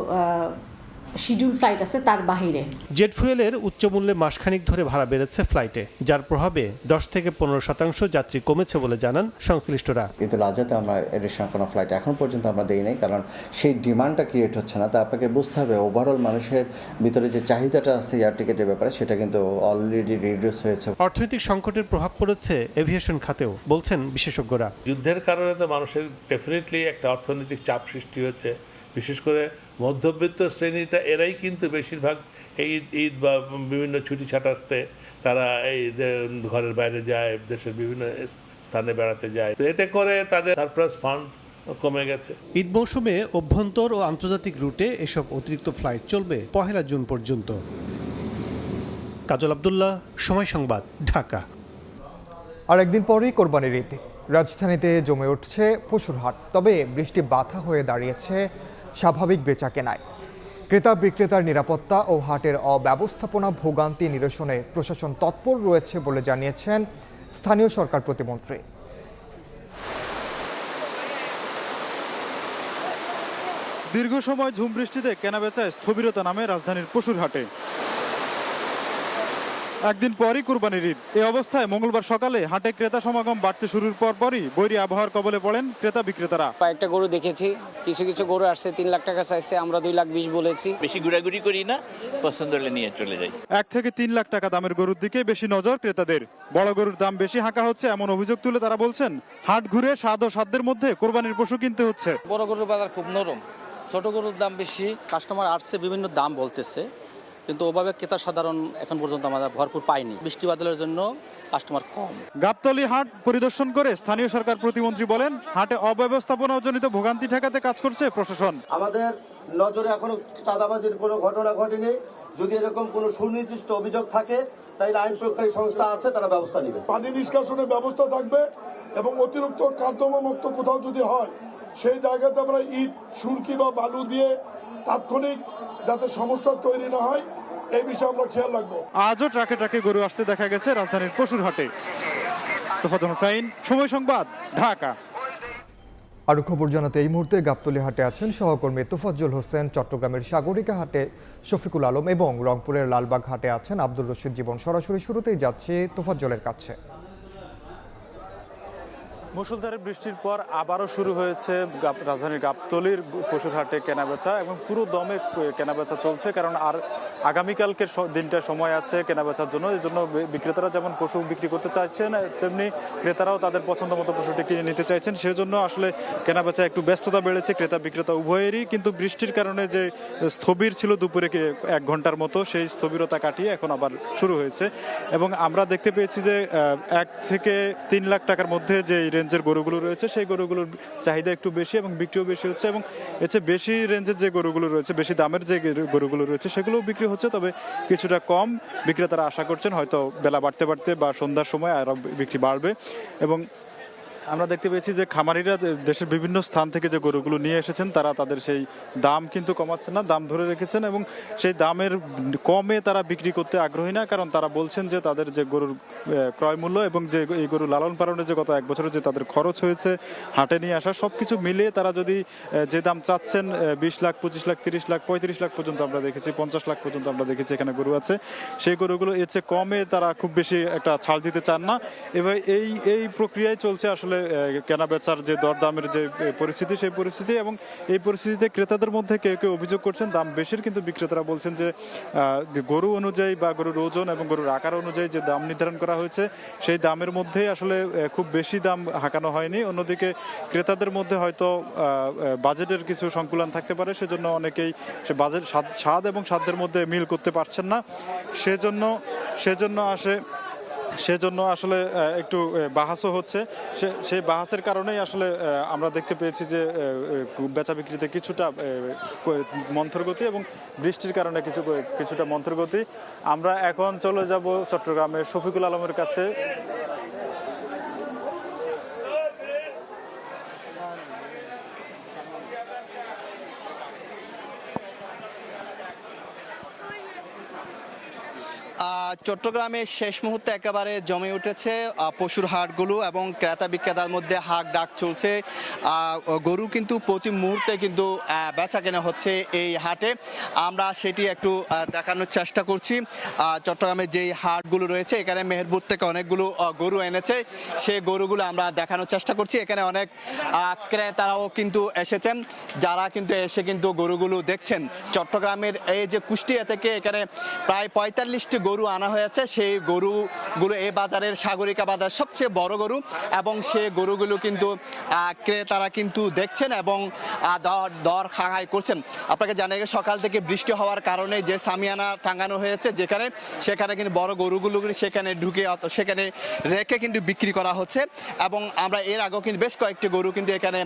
শিডিউল ফ্লাইট আছে তার বাইরে। জেট ফুয়েলের উচ্চ মূল্যে মাসখানিক ধরে ভাড়া বেড়েছে ফ্লাইটে, যার প্রভাবে 10 থেকে 15% যাত্রী কমেছে বলে জানান সংশ্লিষ্টরা। ঈদুল আজহাতে আমরা এডিশনাল কোনো ফ্লাইট এখন পর্যন্ত আমরা দেই নাই, কারণ সেই ডিমান্ডটা ক্রিয়েট হচ্ছে না। তা আপনাকে বুঝতে হবে ওভারঅল মানুষের ভিতরে যে চাহিদাটা আছে এয়ার টিকেটের ব্যাপারে সেটা কিন্তু অলরেডি রিডিউস হয়েছে। অর্থনৈতিক সংকটের প্রভাব পড়েছে এভিয়েশন খাতেও, বলছেন বিশেষজ্ঞরা। যুদ্ধের কারণে তো মানুষের ডেফিনেটলি একটা অর্থনৈতিক চাপ সৃষ্টি হচ্ছে, বিশেষ করে মধ্যবিত্ত শ্রেণীটা, এরাই কিন্তু বেশিরভাগ এই ঈদ বা বিভিন্ন ছুটি ছাটাতে তারা এই ঘরের বাইরে যায়, দেশের বিভিন্ন স্থানে বেড়াতে যায়, তো এতে করে তাদের সারপ্লাস ফান্ড কমে গেছে। ঈদ মৌসুমে অভ্যন্তর ও আন্তর্জাতিক রুটে এসব অতিরিক্ত ফ্লাইট চলবে 1 জুন পর্যন্ত। কাজল আব্দুল্লাহ, সময় সংবাদ, ঢাকা। আর একদিন পরেই কোরবানির ঈদ, রাজধানীতে জমে উঠছে পশুর হাট। তবে বৃষ্টি বাধা হয়ে দাঁড়িয়েছে স্বাভাবিক বেচাকেনায়। ক্রেতা বিক্রেতার নিরাপত্তা ও হাটের অব্যবস্থাপনা ভোগান্তি নিরসনে প্রশাসন তৎপর রয়েছে বলে জানিয়েছেন স্থানীয় সরকার প্রতিমন্ত্রী। দীর্ঘ সময় ঝুম বৃষ্টিতে কেনাবেচায় স্থবিরতা নামে রাজধানীর পশুর হাটে। একদিন পরই কুরবানির ঈদ, এই অবস্থায় মঙ্গলবার সকালে হাটে ক্রেতা সমাগম বাড়তে শুরুর পরই বৈরী আবহাওয়ার কবলে পড়েন ক্রেতা বিক্রেতারা। কয়েকটা গরু দেখেছি, কিছু কিছু গরু আসছে 3 লাখ টাকা চাইছে, আমরা 2,20,000 বলেছি। বেশি ঘোরাঘুরি করি না, পছন্দ হলে নিয়ে চলে যাই। 1 থেকে 3 লাখ টাকা দামের গরুর দিকে বেশি নজর ক্রেতাদের। বড় গরুর দাম বেশি হাঁকা হচ্ছে এমন অভিযোগ তুলে তারা বলছেন, হাট ঘুরে স্বাদ ও সাধ্যের মধ্যে কোরবানির পশু কিনতে হচ্ছে। বড় গরুর বাজার খুব নরম, ছোট গরুর দাম বেশি। কাস্টমার আসছে, বিভিন্ন দাম বলতেছে, কিন্তু ওভাবে ক্রেতা সাধারণ এখন পর্যন্ত আমরা ভরপুর পাইনি। বৃষ্টি বাদলের জন্য কাস্টমার কম। গাবতলী হাট পরিদর্শন করে স্থানীয় সরকার প্রতিমন্ত্রী বলেন, হাটে অব্যবস্থাপনাজনিত ভোগান্তি ঠেকাতে কাজ করছে প্রশাসন। আমাদের নজরে এখনো চাঁদাবাজির কোনো ঘটনা ঘটেনি। যদি এরকম কোনো সুনির্দিষ্ট অভিযোগ থাকে তাহলে আইন শৃঙ্খলা সংস্থা আছে, তারা ব্যবস্থা নেবে। পানি নিষ্কাশনের ব্যবস্থা থাকবে এবং অতিরিক্ত কার্দমামুক্ত কোথাও যদি হয় সেই জায়গাতে আমরা ইট, সুরকি বা বালু দিয়ে তাৎক্ষণিক যাতে সমস্যা তৈরি না হয় এই বিষয়ে আমরা খেয়াল রাখবো। আজও ট্রাকে ট্রাকে গরু আসতে দেখা গেছে রাজধানীর পশুর হাটে। তোফাজ্জল হোসাইন, সময় সংবাদ, ঢাকা। আরো খবর জানাতে এই মুহূর্তে গাবতলী হাটে আছেন সহকর্মী তোফাজ্জল হোসেন, চট্টগ্রামের সাগরিকা হাটে শফিকুল আলম এবং রংপুরের লালবাগ হাটে আছেন আব্দুর রশিদ জীবন। সরাসরি শুরুতেই যাচ্ছে তোফাজ্জলের কাছে। মুষলধারে বৃষ্টির পর আবারও শুরু হয়েছে রাজধানীর গাবতলীর পশুর হাটে কেনাবেচা এবং পুরো দমে কেনাবেচা চলছে, কারণ আর আগামীকালকের দিনটা সময় আছে কেনাবেচার জন্য। এই জন্য বিক্রেতারা যেমন পশু বিক্রি করতে চাইছেন, তেমনি ক্রেতারাও তাদের পছন্দ মতো পশুটি কিনে নিতে চাইছেন। সেজন্য আসলে কেনাবেচা একটু ব্যস্ততা বেড়েছে ক্রেতা বিক্রেতা উভয়েরই। কিন্তু বৃষ্টির কারণে যে স্থবির ছিল দুপুরে 1 ঘন্টার মতো, সেই স্থবিরতা কাটিয়ে এখন আবার শুরু হয়েছে। এবং আমরা দেখতে পেয়েছি যে 1 থেকে 3 লাখ টাকার মধ্যে যে রেঞ্জের গরুগুলো রয়েছে সেই গরুগুলোর চাহিদা একটু বেশি এবং বিক্রিও বেশি হচ্ছে। এবং এর চেয়ে বেশি রেঞ্জের যে গরুগুলো রয়েছে, বেশি দামের যে গরুগুলো রয়েছে সেগুলোও বিক্রি হচ্ছে, তবে কিছুটা কম। বিক্রেতারা আশা করছেন হয়তো বেলা বাড়তে বাড়তে বা সন্ধ্যার সময় আরও বিক্রি বাড়বে। এবং আমরা দেখতে পেয়েছি যে খামারিরা দেশের বিভিন্ন স্থান থেকে যে গরুগুলো নিয়ে এসেছেন তারা তাদের সেই দাম কিন্তু কমাচ্ছেন না, দাম ধরে রেখেছেন এবং সেই দামের কমে তারা বিক্রি করতে আগ্রহী না, কারণ তারা বলছেন যে তাদের যে গরুর ক্রয় মূল্য এবং যে এই গরু লালন পালনে যে গত 1 বছরে যে তাদের খরচ হয়েছে হাটে নিয়ে আসা, সব কিছু মিলিয়ে তারা যদি যে দাম চাচ্ছেন 20 লাখ, 25 লাখ, 30 লাখ, 35 লাখ পর্যন্ত আমরা দেখেছি, 50 লাখ পর্যন্ত আমরা দেখেছি এখানে গরু আছে, সেই গরুগুলো এর চেয়ে কমে তারা খুব বেশি একটা ছাড় দিতে চান না। এবার এই প্রক্রিয়ায় চলছে আসলে কেনা বেচার যে দরদামের যে পরিস্থিতি, সেই পরিস্থিতি। এবং এই পরিস্থিতিতে ক্রেতাদের মধ্যে কেউ কেউ অভিযোগ করছেন দাম বেশির, কিন্তু বিক্রেতারা বলছেন যে গরু অনুযায়ী বা গরুর ওজন এবং গরুর আকার অনুযায়ী যে দাম নির্ধারণ করা হয়েছে সেই দামের মধ্যে আসলে খুব বেশি দাম হাঁকানো হয়নি। অন্যদিকে ক্রেতাদের মধ্যে হয়তো বাজেটের কিছু সংকুলন থাকতে পারে, সেজন্য অনেকেই সে বাজেট স্বাদ এবং সাধ্যের মধ্যে মিল করতে পারছেন না, সেজন্য সেজন্য আসলে একটু বাহাসও হচ্ছে। সেই বাহাসের কারণেই আসলে আমরা দেখতে পেয়েছি যে বেচা বিক্রিতে কিছুটা মন্থর গতি এবং বৃষ্টির কারণে কিছুটা মন্থর গতি। আমরা এখন চলে যাব চট্টগ্রামের শফিকুল আলমের কাছে। চট্টগ্রামের শেষ মুহূর্তে একেবারে জমে উঠেছে পশুর হাটগুলো এবং ক্রেতা বিক্রেতার মধ্যে হাক ডাক চলছে। গরু কিন্তু প্রতি মুহূর্তে কিন্তু বেচা কেনা হচ্ছে এই হাটে। আমরা সেটি একটু দেখানোর চেষ্টা করছি। চট্টগ্রামে যেই হাটগুলো রয়েছে এখানে মেহেরপুর থেকে অনেকগুলো গরু এনেছে, সেই গরুগুলো আমরা দেখানোর চেষ্টা করছি। এখানে অনেক ক্রেতারাও কিন্তু এসেছেন, যারা কিন্তু এসে কিন্তু গরুগুলো দেখছেন। চট্টগ্রামের এই যে কুষ্টিয়া থেকে এখানে প্রায় 45টি গরু আনা হয়েছে। সেই গরুগুলো এই বাজারের সাগরিকা বাজার সবচেয়ে বড় গরু এবং সেই গরুগুলো কিন্তু ক্রেতারা কিন্তু দেখছেন এবং দর খাগাই করছেন। আপনাকে জানা গেছে সকাল থেকে বৃষ্টি হওয়ার কারণে যে সামিয়ানা টাঙানো হয়েছে সেখানে কিন্তু বড় গরুগুলো সেখানে সেখানে রেখে কিন্তু বিক্রি করা হচ্ছে এবং আমরা এর আগেও কিন্তু বেশ কয়েকটি গরু কিন্তু এখানে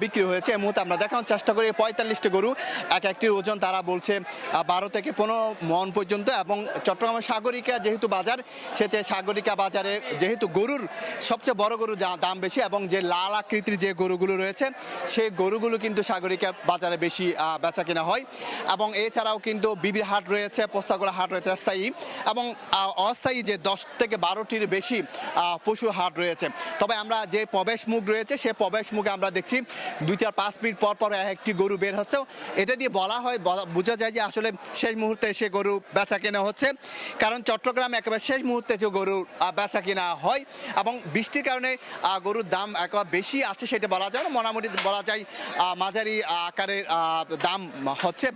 বিক্রি হয়েছে। এই মুহূর্তে আমরা দেখানোর চেষ্টা করি 45টি গরু, এক একটির ওজন তারা বলছে 12 থেকে 15 মন পর্যন্ত। এবং চট্টগ্রামের সাগরিকা যেহেতু বাজার, সেতে সাগরিকা বাজারে যেহেতু গরুর সবচেয়ে বড় গরু দাম বেশি এবং যে লাল আকৃতির যে গরুগুলো রয়েছে সেই গরুগুলো কিন্তু সাগরিকা বাজারে বেশি বেচা কেনা হয়। এবং এছাড়াও কিন্তু বিবির হাট রয়েছে, পোস্তাগোলা হাট রয়েছে স্থায়ী এবং অস্থায়ী যে 10 থেকে 12টির বেশি পশু হাট রয়েছে। তবে আমরা যে প্রবেশ মুখ রয়েছে সেই প্রবেশ মুখে আমরা দেখছি 2-5 মিনিট পর পর একটি গরু বের হচ্ছে। এটা দিয়ে বোঝা যায় যে আসলে শেষ মুহূর্তে সে গরু বেচা কেনা হচ্ছে, কারণ চট্টগ্রামে একেবারে শেষ মুহূর্তে যে গরু বেচা কেনা হয় এবং বৃষ্টির কারণে গরুর দাম একেবারে বেশি আছে সেটা বলা যায় না, মোটামুটি বলা যায় মাঝারি আকারের দাম হচ্ছে,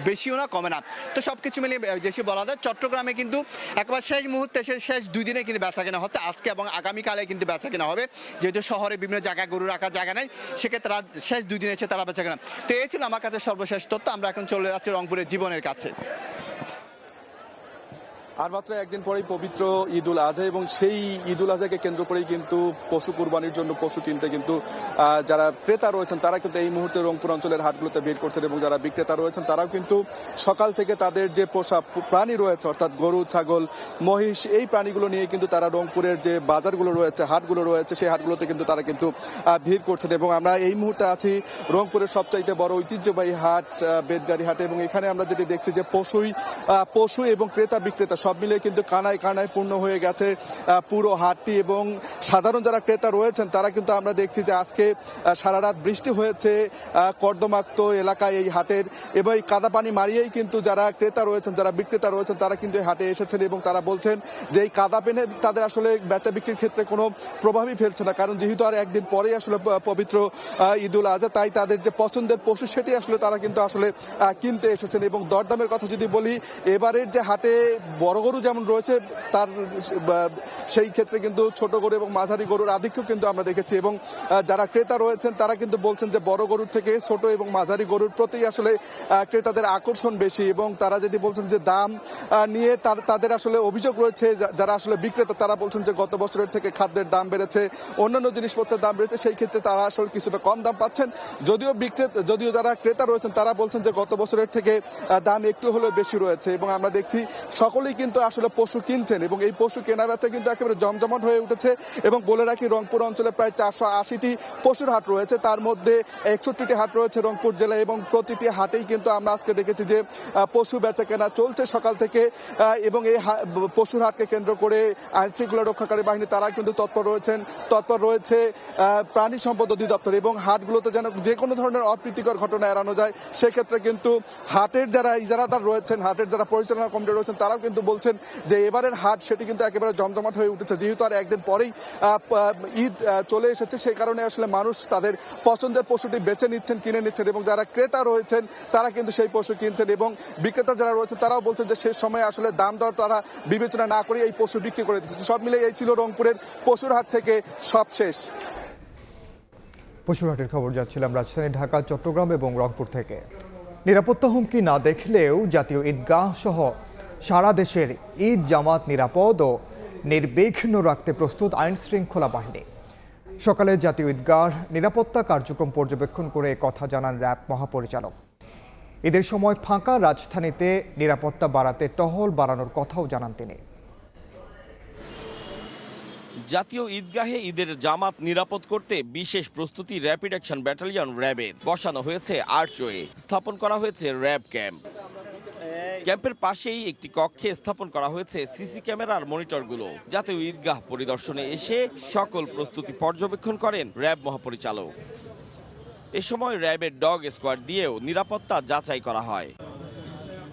বেশিও না কমে না। তো সব কিছু মিলিয়ে বেশি বলা যায়। চট্টগ্রামে কিন্তু একেবারে শেষ মুহূর্তে শেষ 2 দিনে কিন্তু বেচা কেনা হচ্ছে, আজকে এবং আগামীকালে কিন্তু বেচা কেনা হবে। যেহেতু শহরে বিভিন্ন জায়গায় গরু রাখার জায়গা নেই, সেক্ষেত্রে শেষ 2 দিনে এসে তারা বেচা কেনা। তো এই ছিল আমার কাছে সর্বশেষ তথ্য। আমরা এখন চলে যাচ্ছি রংপুরের জীবনের কাছে। আর মাত্র একদিন পরেই পবিত্র ঈদুল আজহা এবং সেই ঈদুল আজহাকে কেন্দ্র করেই কিন্তু পশু কুরবানির জন্য পশু কিনতে কিন্তু যারা ক্রেতা রয়েছেন তারা কিন্তু এই মুহূর্তে রংপুর অঞ্চলের হাটগুলোতে ভিড় করছেন এবং যারা বিক্রেতা রয়েছেন তারাও কিন্তু সকাল থেকে তাদের যে পোষা প্রাণী রয়েছে অর্থাৎ গরু, ছাগল, মহিষ এই প্রাণীগুলো নিয়ে কিন্তু তারা রংপুরের যে বাজারগুলো রয়েছে, হাটগুলো রয়েছে সেই হাটগুলোতে কিন্তু তারা কিন্তু ভিড় করছেন। এবং আমরা এই মুহূর্তে আছি রংপুরের সবচাইতে বড় ঐতিহ্যবাহী হাট বেদগাড়ি হাটে এবং এখানে আমরা যেটি দেখছি যে পশু এবং ক্রেতা বিক্রেতা সব মিলে কিন্তু কানায় কানায় পূর্ণ হয়ে গেছে পুরো হাটটি। এবং সাধারণ যারা ক্রেতা রয়েছেন তারা কিন্তু আমরা দেখছি যে আজকে সারা রাত বৃষ্টি হয়েছে কর্দমাক্ত এলাকায় এই হাটের, এবং এই কাদা পানি মারিয়েই কিন্তু যারা ক্রেতা রয়েছেন যারা বিক্রেতা রয়েছেন তারা কিন্তু এই হাটে এসেছেন এবং তারা বলছেন যে এই কাদা পেনে তাদের আসলে বেচা বিক্রির ক্ষেত্রে কোনো প্রভাবই ফেলছে না, কারণ যেহেতু আর একদিন পরেই আসলে পবিত্র ঈদুল আজহা, তাই তাদের যে পছন্দের পশু সেটি আসলে তারা কিন্তু আসলে কিনতে এসেছেন। এবং দরদামের কথা যদি বলি, এবারের যে হাটে বড় গরু যেমন রয়েছে তার সেই ক্ষেত্রে কিন্তু ছোট গরু এবং মাঝারি গরুর আধিক্য কিন্তু আমরা দেখেছি। এবং যারা ক্রেতা রয়েছেন তারা কিন্তু বলছেন যে বড় গরুর থেকে ছোট এবং মাঝারি গরুর প্রতি আসলে ক্রেতাদের আকর্ষণ বেশি। এবং তারা যেটি বলছেন যে দাম নিয়ে তাদের আসলে অভিযোগ রয়েছে, যারা আসলে বিক্রেতা তারা বলছেন যে গত বছরের থেকে খাদ্যের দাম বেড়েছে, অন্যান্য জিনিসপত্রের দাম বেড়েছে, সেই ক্ষেত্রে তারা আসলে কিছুটা কম দাম পাচ্ছেন। যদিও যারা ক্রেতা রয়েছেন তারা বলছেন যে গত বছরের থেকে দাম একটু হলেও বেশি রয়েছে। এবং আমরা দেখছি সকলেই কিন্তু আসলে পশু কিনছেন এবং এই পশু কেনা বেচা কিন্তু একেবারে জমজমাট হয়ে উঠেছে। এবং বলে রাখি রংপুর অঞ্চলে প্রায় 480টি পশুর হাট রয়েছে, তার মধ্যে 61টি হাট রয়েছে রংপুর জেলায় এবং প্রতিটি হাটেই কিন্তু আমরা আজকে দেখেছি যে পশু বেচা কেনা চলছে সকাল থেকে। এবং এই পশুর হাটকে কেন্দ্র করে আইন শৃঙ্খলা রক্ষাকারী বাহিনী তারা কিন্তু তৎপর রয়েছে প্রাণী সম্পদ অধিদপ্তর। এবং হাটগুলোতে যেন যে কোনো ধরনের অপ্রীতিকর ঘটনা এড়ানো যায় সেক্ষেত্রে কিন্তু হাটের যারা ইজারাদার রয়েছেন, হাটের যারা পরিচালনা কমিটি রয়েছেন তারাও কিন্তু বলছেন যে এবারের হাট সেটি কিন্তু একেবারে জমজমাট হয়ে উঠেছে। যেহেতু আর একদিন পরেই ঈদ চলে এসেছে, সেই কারণে আসলে মানুষ তাদের পছন্দের পশুটি বেছে নিচ্ছেন, কিনে নিচ্ছেন এবং যারা ক্রেতা রয়েছেন তারা কিন্তু সেই পশু কিনছেন। এবং বিক্রেতা যারা রয়েছেন তারাও বলছেন যে শেষ সময়ে আসলে দাম দর তারা বিবেচনা না করে এই পশু বিক্রি করে দিচ্ছে। সব মিলে এই ছিল রংপুরের পশুর হাট থেকে সব শেষ। পশুর হাটের খবর যাচ্ছিলাম রাজধানী ঢাকা, চট্টগ্রাম এবং রংপুর থেকে। নিরাপত্তা হুমকি না দেখলেও জাতীয় ঈদগাহ সহ সারা দেশের ঈদ জামাত নিরাপদ ও নির্বিঘ্ন রাখতে প্রস্তুত আইন শৃঙ্খলা বাহিনী। সকালে জাতীয় ঈদগাহ নিরাপত্তা কার্যক্রম পর্যবেক্ষণ করে কথা জানান র্যাব মহাপরিচালক। ঈদের সময় ফাঁকা রাজধানীতে নিরাপত্তা বাড়াতে টহল বাড়ানোর কথাও জানান তিনি। জাতীয় ঈদগাহে ঈদের জামাত নিরাপদ করতে বিশেষ প্রস্তুতি র্যাপিড অ্যাকশন ব্যাটালিয়ন র্যাবের। বসানো হয়েছে আর্চওয়ে, স্থাপন করা হয়েছে র্যাব ক্যাম্প। ক্যাম্পের পাশেই একটি কক্ষে স্থাপন করা হয়েছে সিসি ক্যামেরার মনিটরগুলো। জাতীয় ঈদগাহ পরিদর্শনে এসে সকল প্রস্তুতি পর্যবেক্ষণ করেন র্যাব মহাপরিচালক। এ সময় র্যাবের ডগ স্কোয়াড দিয়েও নিরাপত্তা যাচাই করা হয়।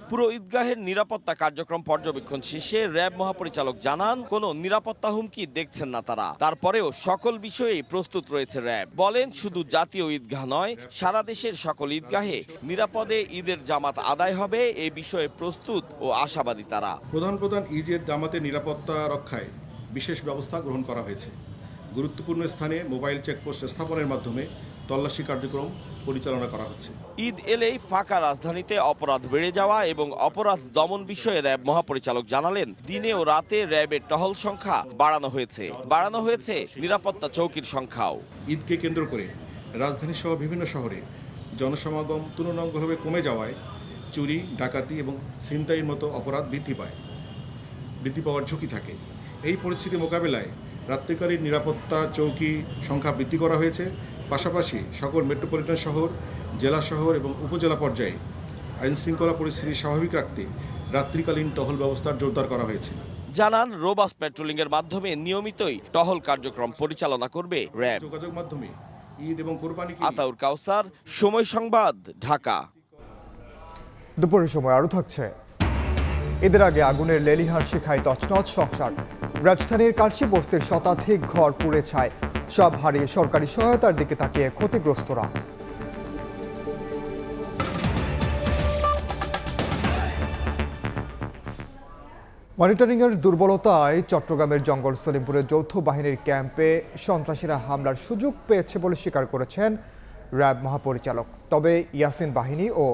পুরো ঈদগাহের নিরাপত্তা কার্যক্রম পর্যবেক্ষণ শেষে র্যাব মহাপরিচালক জানান, কোনো নিরাপত্তা হুমকি দেখছেন না তারা। তারপরেও সকল বিষয়েই প্রস্তুত রয়েছে র্যাব। বলেন, শুধু জাতীয় ঈদগাহ নয়, সারা দেশের সকল ঈদগাহে নিরাপদে ঈদের জামাত আদায় হবে এ বিষয়ে প্রস্তুত ও আশাবাদী তারা। প্রধান ঈদের জামাতের নিরাপত্তা রক্ষায় বিশেষ ব্যবস্থা গ্রহণ করা হয়েছে। গুরুত্বপূর্ণ স্থানে মোবাইল চেকপোস্ট স্থাপনের মাধ্যমে তল্লাশি কার্যক্রম পরিচালনা করা হচ্ছে। ঈদ এলেই ফাঁকা রাজধানীতে অপরাধ বেড়ে যাওয়া এবং অপরাধ দমন বিষয়ে র্যাব মহাপরিচালক জানালেন, দিনে ও রাতে র্যাবের টহল সংখ্যা বাড়ানো হয়েছে নিরাপত্তা চৌকির সংখ্যাও। ঈদকে কেন্দ্র করে রাজধানী সহ বিভিন্ন শহরে জনসমাগম তুলনামূলকভাবে কমে যাওয়ায় চুরি, ডাকাতি এবং ছিনতাইয়ের মতো অপরাধ বৃদ্ধি পাওয়ার ঝুঁকি থাকে। এই পরিস্থিতি মোকাবেলায় রাত্রিকালীন নিরাপত্তা চৌকি সংখ্যা বৃদ্ধি করা হয়েছে। পাশাপাশি সকল মেট্রোপলিটন শহর, জেলা শহর এবং উপজেলা পর্যায়ে আইন শৃঙ্খলা পরিস্থিতি স্বাভাবিক রাখতে রাত্রিকালীন টহল ব্যবস্থার জোরদার করা হয়েছে। জানান, রোবাস্ট পেট্রোলিংয়ের মাধ্যমে নিয়মিতই টহল কার্যক্রম পরিচালনা করবে র্যাব। যোগাযোগ মাধ্যমে ঈদ এবং কোরবানি। আতাউর কাউসার, সময় সংবাদ, ঢাকা। দুপুরের সময় আরও থাকছে। ঈদের আগে আগুনের লেলিহান শিখায় তছনছ সংসার। রাজধানীর কার্শি বস্তির শতাধিক ঘর পুড়ে ছায়। সব হারিয়ে সরকারি সহায়তার দিকে তাকিয়ে ক্ষতিগ্রস্তরা। মনিটরিংয়ের দুর্বলতায় চট্টগ্রামের জঙ্গল সলিমপুরে যৌথ বাহিনীর ক্যাম্পে সন্ত্রাসীরা হামলার সুযোগ পেয়েছে বলে স্বীকার করেছেন র্যাব মহাপরিচালক। তবে ইয়াসিন বাহিনী ও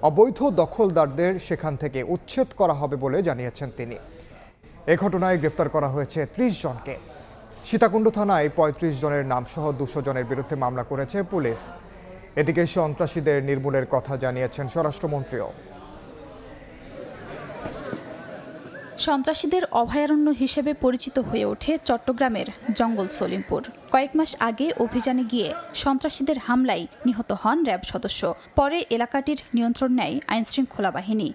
অবৈধ দখলদারদের সেখান থেকে উচ্ছেদ করা হবে বলে জানিয়েছেন তিনি। এ ঘটনায় গ্রেফতার করা হয়েছে ৩০ জনকে। সীতাকুণ্ড থানায় ৩৫ জনের নামসহ ২০০ জনের বিরুদ্ধে মামলা করেছে পুলিশ। এদিকে সন্ত্রাসীদের নির্মূলের কথা জানিয়েছেন স্বরাষ্ট্রমন্ত্রীও। সন্ত্রাসীদের অভয়ারণ্য হিসেবে পরিচিত হয়ে ওঠে চট্টগ্রামের জঙ্গল সলিমপুর। কয়েক মাস আগে অভিযানে গিয়ে সন্ত্রাসীদের হামলায় নিহত হন র্যাব সদস্য। পরে এলাকাটির নিয়ন্ত্রণ নেয় আইনশৃঙ্খলা বাহিনী।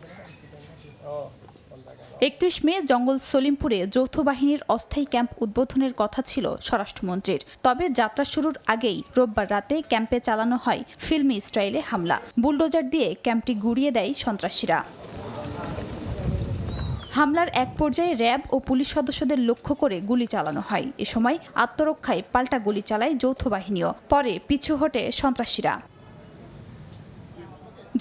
৩১ মে জঙ্গল সলিমপুরে যৌথ বাহিনীর অস্থায়ী ক্যাম্প উদ্বোধনের কথা ছিল স্বরাষ্ট্রমন্ত্রীর। তবে যাত্রা শুরুর আগেই রোববার রাতে ক্যাম্পে চালানো হয় ফিল্মি স্টাইলে হামলা। বুলডোজার দিয়ে ক্যাম্পটি গুড়িয়ে দেয় সন্ত্রাসীরা। হামলার এক পর্যায়ে র্যাব ও পুলিশ সদস্যদের লক্ষ্য করে গুলি চালানো হয়। এ সময় আত্মরক্ষায় পাল্টা গুলি চালায় যৌথ বাহিনীও। পরে পিছু হটে সন্ত্রাসীরা।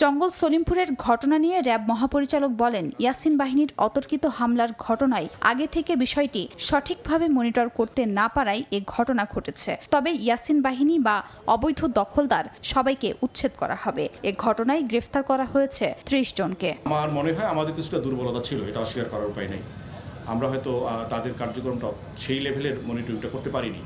জঙ্গল সলিমপুরের ঘটনা নিয়ে র্যাব মহাপরিচালক বলেন, ইয়াসিন বাহিনীর অতর্কিত হামলার ঘটনায় আগে থেকে বিষয়টি সঠিকভাবে মনিটর করতে না পারায় এ ঘটনা ঘটেছে। তবে ইয়াসিন বাহিনী বা অবৈধ দখলদার সবাইকে উচ্ছেদ করা হবে। এ ঘটনায় গ্রেফতার করা হয়েছে ৩০ জনকে। আমার মনে হয় আমাদের কিছুটা দুর্বলতা ছিল, এটা অস্বীকার করার উপায় নেই। আমরা হয়তো তাদের কার্যক্রমটা সেই লেভেলের মনিটরিংটা করতে পারিনি।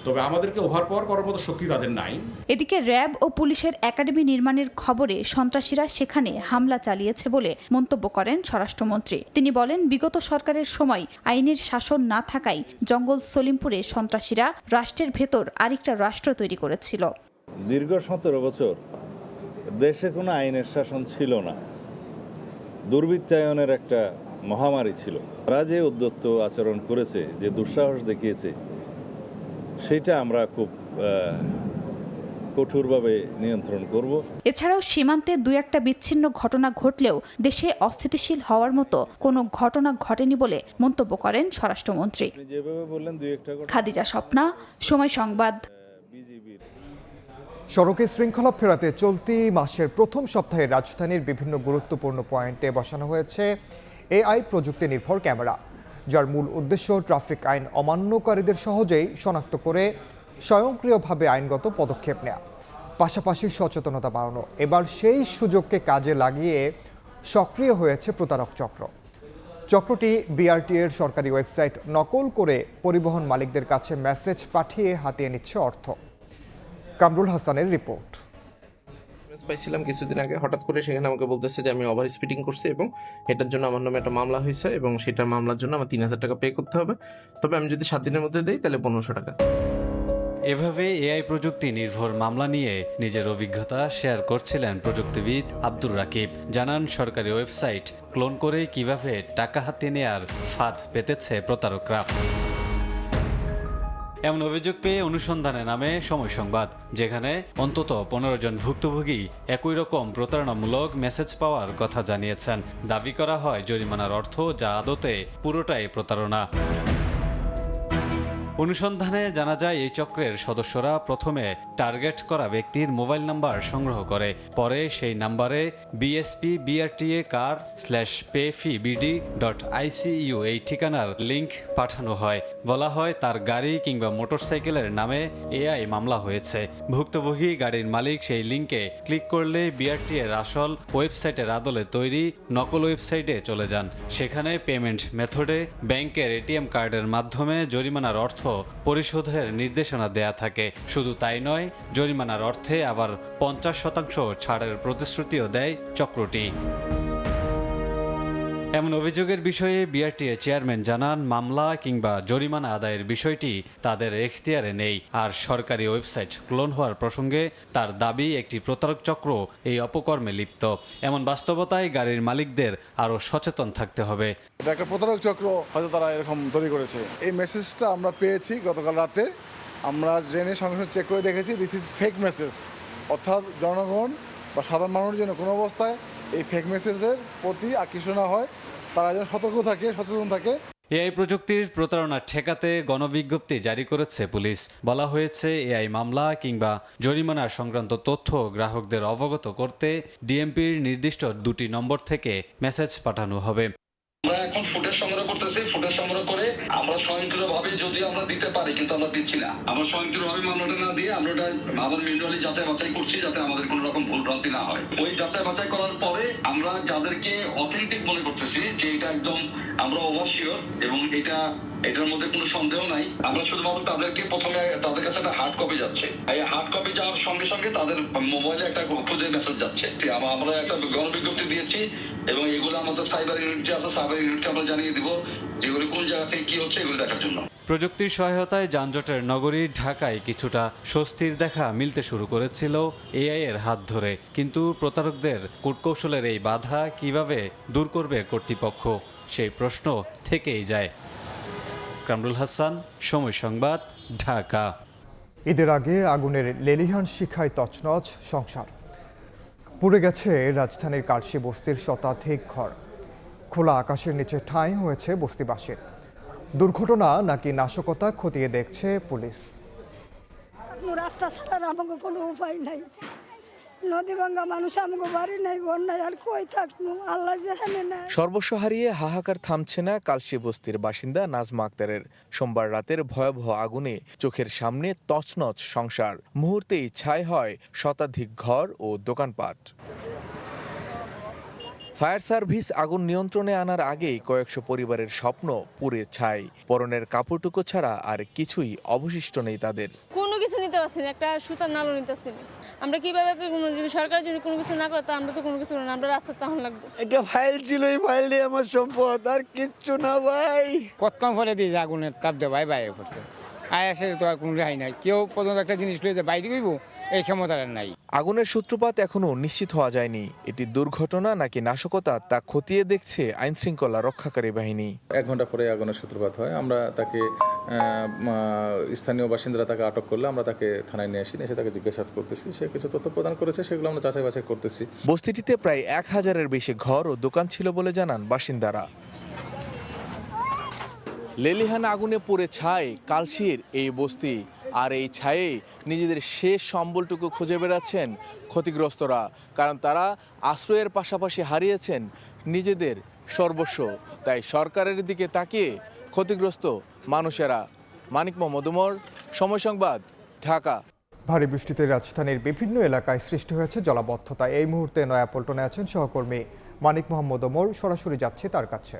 তবে আমাদেরকে ওভারপাওয়ার করার মতো শক্তি তাদের নাই। এদিকে র্যাব ও পুলিশের একাডেমি নির্মাণের খবরে সন্ত্রাসীরা সেখানে হামলা চালিয়েছে বলে মন্তব্য করেন স্বরাষ্ট্রমন্ত্রী। তিনি বলেন, বিগত সরকারের সময় আইনের শাসন না থাকায় জঙ্গল সলিমপুরে সন্ত্রাসীরা রাষ্ট্রের ভেতর আরেকটা রাষ্ট্র তৈরি করেছিল। দীর্ঘ ১৭ বছর দেশে কোনো আইনের শাসন ছিল না, দুর্বৃত্তায়নের একটা মহামারী ছিল। তারা যে উদ্যত আচরণ করেছে, যে দুঃসাহস দেখিয়েছে, সেটা আমরা খুব কঠোরভাবে নিয়ন্ত্রণ করব। এছাড়াও সীমান্তে দুই একটা বিচ্ছিন্ন ঘটনা ঘটলেও দেশে অস্থিতিশীল হওয়ার মতো কোনো ঘটনা ঘটেনি বলে মন্তব্য করেন স্বরাষ্ট্রমন্ত্রী। যেভাবে বললেন দুই একটা। খাদিজা স্বপ্না, সময় সংবাদ। সড়কে শৃঙ্খলা ফেরাতে চলতি মাসের প্রথম সপ্তাহে রাজধানীর বিভিন্ন গুরুত্বপূর্ণ পয়েন্টে বসানো হয়েছে এআই প্রযুক্তি নির্ভর ক্যামেরা, যার মূল উদ্দেশ্য ট্রাফিক আইন অমান্যকারীদের সহজেই শনাক্ত করে স্বয়ংক্রিয়ভাবে আইনগত পদক্ষেপ নেওয়া, পাশাপাশি সচেতনতা বাড়ানো। এবার সেই সুযোগকে কাজে লাগিয়ে সক্রিয় হয়েছে প্রতারক চক্র। চক্রটি বিআরটি এর সরকারি ওয়েবসাইট নকল করে পরিবহন মালিকদের কাছে মেসেজ পাঠিয়ে হাতিয়ে নিচ্ছে অর্থ। কামরুল হাসানের রিপোর্ট। পাইছিলাম কিছুদিন আগে, হঠাৎ করে সেখানে আমাকে বলতেছে যে আমি ওভার স্পিডিং করছি এবং এটার জন্য আমার নামে একটা মামলা হয়েছে এবং সেটার মামলার জন্য আমার 3000 টাকা পে করতে হবে, তবে আমি যদি 7 দিনের মধ্যে দিই তাহলে 1500 টাকা। এভাবে এআই প্রযুক্তি নির্ভর মামলা নিয়ে নিজের অভিজ্ঞতা শেয়ার করছিলেন প্রযুক্তিবিদ আব্দুর রাকিব। জানান সরকারি ওয়েবসাইট ক্লোন করে কিভাবে টাকা হাতিয়ে নেয়ার ফাঁদ পেতেছে প্রতারকরা। এমন অভিযোগ পেয়ে অনুসন্ধানে নামে সময় সংবাদ, যেখানে অন্তত 15 জন ভুক্তভোগী একই রকম প্রতারণামূলক মেসেজ পাওয়ার কথা জানিয়েছেন। দাবি করা হয় জরিমানার অর্থ, যা আদতে পুরোটাই প্রতারণা। অনুসন্ধানে জানা যায় এই চক্রের সদস্যরা প্রথমে টার্গেট করা ব্যক্তির মোবাইল নাম্বার সংগ্রহ করে, পরে সেই নাম্বারে bspbrta.payfeebd.icu এই ঠিকানার লিংক পাঠানো হয়। বলা হয় তার গাড়ি কিংবা মোটরসাইকেলের নামে এআই মামলা হয়েছে। ভুক্তভোগী গাড়ির মালিক সেই লিংকে ক্লিক করলে বিআরটি এর আসল ওয়েবসাইটের আদলে তৈরি নকল ওয়েবসাইটে চলে যান। সেখানে পেমেন্ট মেথডে ব্যাংকের এটিএম কার্ডের মাধ্যমে জরিমানার অর্থ পরিশোধের নির্দেশনা দেয়া থাকে। শুধু তাই নয়, জরিমানার অর্থে আবার 50% ছাড়ের প্রতিশ্রুতিও দেয় চক্রটি। এমন অভিযোগের বিষয়ে বিআরটিএ চেয়ারম্যান জানান, মামলা কিংবা জরিমানা আদায়ের বিষয়টি তাদের এখতিয়ারে নেই। আর সরকারি ওয়েবসাইট ক্লোন হওয়ার প্রসঙ্গে তার দাবি একটি প্রতারক চক্র এই অপকর্মে লিপ্ত। এমন বাস্তবতায় গাড়ির মালিকদের আরও সচেতন থাকতে হবে। এটা একটা প্রতারক চক্র, হয়তো তারা এরকম তৈরি করেছে। এই মেসেজটা আমরা পেয়েছি গতকাল রাতে, আমরা জেনে সঙ্গে সঙ্গে চেক করে দেখেছি দিস ইজ ফেক মেসেজ। অর্থাৎ জনগণ বা সাধারণ মানুষের জন্য কোনো অবস্থায় এই ফেক মেসেজের প্রতি আকৃষ্ট না হয়, তারা যেন সতর্ক থাকে, সচেতন থাকে। এআই প্রযুক্তির প্রতারণা ঠেকাতে গণবিজ্ঞপ্তি জারি করেছে পুলিশ। বলা হয়েছে এআই মামলা কিংবা জরিমানা সংক্রান্ত তথ্য গ্রাহকদের অবগত করতে ডিএমপির নির্দিষ্ট 2টি নম্বর থেকে মেসেজ পাঠানো হবে। আমরা এখন ফুটেজ সংগ্রহ করতেছি, ফুটেজ সংগ্রহ করে আমরা স্বয়ংক্রিয়ভাবে যদি আমরা দিতে পারি, কিন্তু আমরা দিচ্ছি না। আমরা স্বয়ংক্রিয়ভাবে মামলাটা না দিয়ে আমরা এটা আবার ম্যানুয়ালি যাচাই বাছাই করছি, যাতে আমাদের কোনো রকম ভুল ভ্রান্তি না হয়। ওই যাচাই বাছাই করার পরে আমরা যাদেরকে অথেন্টিক মনে করতেছি যে এটা একদম আমরা অবশ্যই এবং এটার মধ্যে কোনো সন্দেহ নাই, আমরা শুধুমাত্র তাদেরকে প্রথমে তাদের কাছে একটা হার্ড কপি যাচ্ছে। এই হার্ড কপি যাওয়ার সঙ্গে সঙ্গে তাদের মোবাইলে একটা খুঁজে মেসেজ যাচ্ছে। আমরা একটা গণবিজ্ঞপ্তি দিয়েছি এবং এগুলো আমাদের সাইবার ইউনিটি আছে, সাইবার ইউনিটকে আমরা জানিয়ে দিব যেগুলো কোন জায়গা থেকে কি হচ্ছে এগুলো দেখার জন্য। প্রযুক্তির সহায়তায় যানজটের নগরী ঢাকায় কিছুটা স্বস্তির দেখা মিলতে শুরু করেছিল এআই এর হাত ধরে। কিন্তু প্রতারকদের কূটকৌশলের এই বাধা কিভাবে দূর করবে কর্তৃপক্ষ, সেই প্রশ্ন থেকেই যায়। কামরুল হাসান, সময় সংবাদ, ঢাকা। ঈদের আগে আগুনের লেলিহান শিখায় তছনছ সংসার। পুড়ে গেছে রাজধানীর কার্শি বস্তির শতাধিক ঘর। খোলা আকাশের নিচে ঠাঁই হয়েছে বস্তিবাসীর। দুর্ঘটনা নাকি নাশকতা খতিয়ে দেখছে পুলিশ। রাস্তা ছাড়ার আমাকে কোনো উপায় নাই, নদী ভাঙ্গা মানুষ আমাকে বাড়ি নাই, ঘর নাই, আর কই থাকবো, আল্লাহ জানে না। সর্বস্ব হারিয়ে হাহাকার থামছে না কালশি বস্তির বাসিন্দা নাজমা আক্তারের। সোমবার রাতের ভয়াবহ আগুনে চোখের সামনে তছনছ সংসার। মুহূর্তেই ছাই হয় শতাধিক ঘর ও দোকানপাট। ফায়ার সার্ভিস আগুন নিয়ন্ত্রণে আনার আগেই কয়েকশো পরিবারের স্বপ্ন পুড়ে ছাই। পরনের কাপড়টুকু ছাড়া আর কিছুই অবশিষ্ট নেই তাদের। কোনো কিছু নিতে পারছি না, একটা সুতার নালও নিতে পারছি না। আমরা কিভাবে সরকার যদি কোনো কিছু না করে, তো আমরা তো কোনো কিছু না, আমরা রাস্তা তখন লাগবো। একটা ফাইল ছিল, এই ফাইল দিয়ে আমার সম্পদ, আর কিচ্ছু না ভাই। কত কম করে দিয়েছে আগুনের তাপ দিয়ে ভাই বাইরে পড়ছে। আসে তো আর কোনো রেহাই নাই, কেউ পর্যন্ত একটা জিনিস লইতে বাইরে গইব এই ক্ষমতা নাই। আগুনের সূত্রপাত এখনো নিশ্চিত হওয়া যায়নি। এটি দুর্ঘটনা নাকি নাশকতা তা খতিয়ে দেখছে আইন শৃঙ্খলা রক্ষাকারী বাহিনী। 1 ঘন্টা পরে আগুনের সূত্রপাত হয়। আমরা তাকে স্থানীয় বাসিন্দারা তাকে আটক করলে আমরা তাকে থানায় নিয়ে আসি, এসে তাকে জিজ্ঞাসাবাদ করতেছি। সে কিছু তথ্য প্রদান করেছে, সেগুলো আমরা যাচাই বাছাই করতেছি। বস্তিটিতে প্রায় 1000-এর বেশি ঘর ও দোকান ছিল বলে জানান বাসিন্দারা। লেলিহান আগুনে পুড়ে ছাই কালশির এই বস্তি। আর এই ছায়ে নিজেদের শেষ সম্বলটুকু খুঁজে বেড়াচ্ছেন ক্ষতিগ্রস্তরা, কারণ তারা আশ্রয়ের পাশাপাশি হারিয়েছেন নিজেদের সর্বস্ব। তাই সরকারের দিকে তাকিয়ে ক্ষতিগ্রস্ত মানুষেরা। মানিক মোহাম্মদ ওমর, সময় সংবাদ, ঢাকা। ভারী বৃষ্টিতে রাজধানীর বিভিন্ন এলাকায় সৃষ্টি হয়েছে জলাবদ্ধতা। এই মুহূর্তে নয়াপল্টনে আছেন সহকর্মী মানিক মোহাম্মদ ওমর, সরাসরি যাচ্ছে তার কাছে।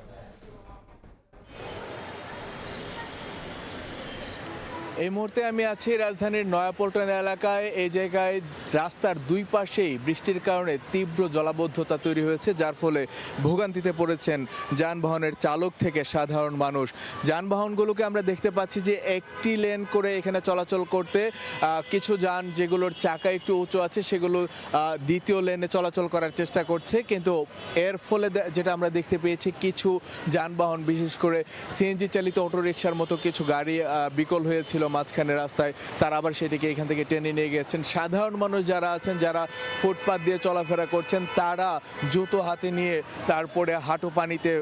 এই মুহূর্তে আমি আছি রাজধানীর নয়াপল্টন এলাকায়। এই জায়গায় রাস্তার দুই পাশেই বৃষ্টির কারণে তীব্র জলাবদ্ধতা তৈরি হয়েছে, যার ফলে ভোগান্তিতে পড়েছেন যানবাহনের চালক থেকে সাধারণ মানুষ। যানবাহনগুলোকে আমরা দেখতে পাচ্ছি যে একটি লেন করে এখানে চলাচল করতে, কিছু যান যেগুলোর চাকা একটু উঁচু আছে সেগুলো দ্বিতীয় লেনে চলাচল করার চেষ্টা করছে, কিন্তু এর ফলে যেটা আমরা দেখতে পেয়েছি কিছু যানবাহন, বিশেষ করে সিএনজি চালিত অটোরিকশার মতো কিছু গাড়ি বিকল হয়েছিল মাঝখানে রাস্তায়, তারা আবার সেটিকে এখান থেকে টেনে নিয়ে গেছেন। সাধারণ মানুষ যারা আছেন, যারা ফুটপাত দিয়ে চলাফেরা করছেন, তারা জুতো হাতে নিয়ে তারপরে হাঁটু পানিতে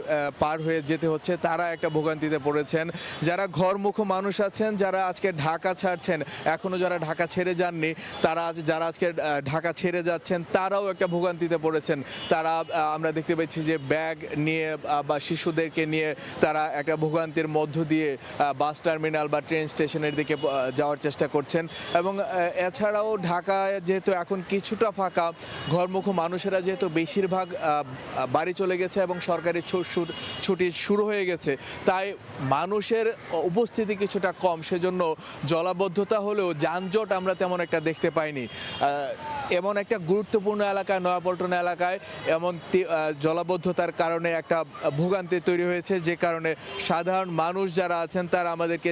পার হয়ে যেতে হচ্ছে, তারা একটা ভোগান্তিতে পড়েছেন। যারা ঘরমুখো মানুষ আছেন, যারা আজকে ঢাকা ছাড়ছেন, এখনও যারা ঢাকা ছেড়ে যাননি, যারা আজকে ঢাকা ছেড়ে যাচ্ছেন, তারাও একটা ভোগান্তিতে পড়েছেন। তারা আমরা দেখতে পাচ্ছি যে ব্যাগ নিয়ে বা শিশুদেরকে নিয়ে তারা একটা ভোগান্তির মধ্য দিয়ে বাস টার্মিনাল বা ট্রেন স্টেশনের দিকে যাওয়ার চেষ্টা করছেন। এবং এছাড়াও ঢাকায় যেহেতু এখন কিছুটা ফাঁকা, ঘরমুখো মানুষেরা যেহেতু বেশিরভাগ বাড়ি চলে গেছে এবং সরকারি ছুটি শুরু হয়ে গেছে, তাই মানুষের উপস্থিতি কিছুটা কম, সেজন্য জলাবদ্ধতা হলেও যানজট আমরা তেমন একটা দেখতে পাইনি। এমন একটা গুরুত্বপূর্ণ এলাকায়, নয়াপল্টন এলাকায় এমন জলাবদ্ধতার কারণে একটা ভোগান্তি তৈরি হয়েছে, যে কারণে সাধারণ মানুষ যারা আছেন তারা আমাদেরকে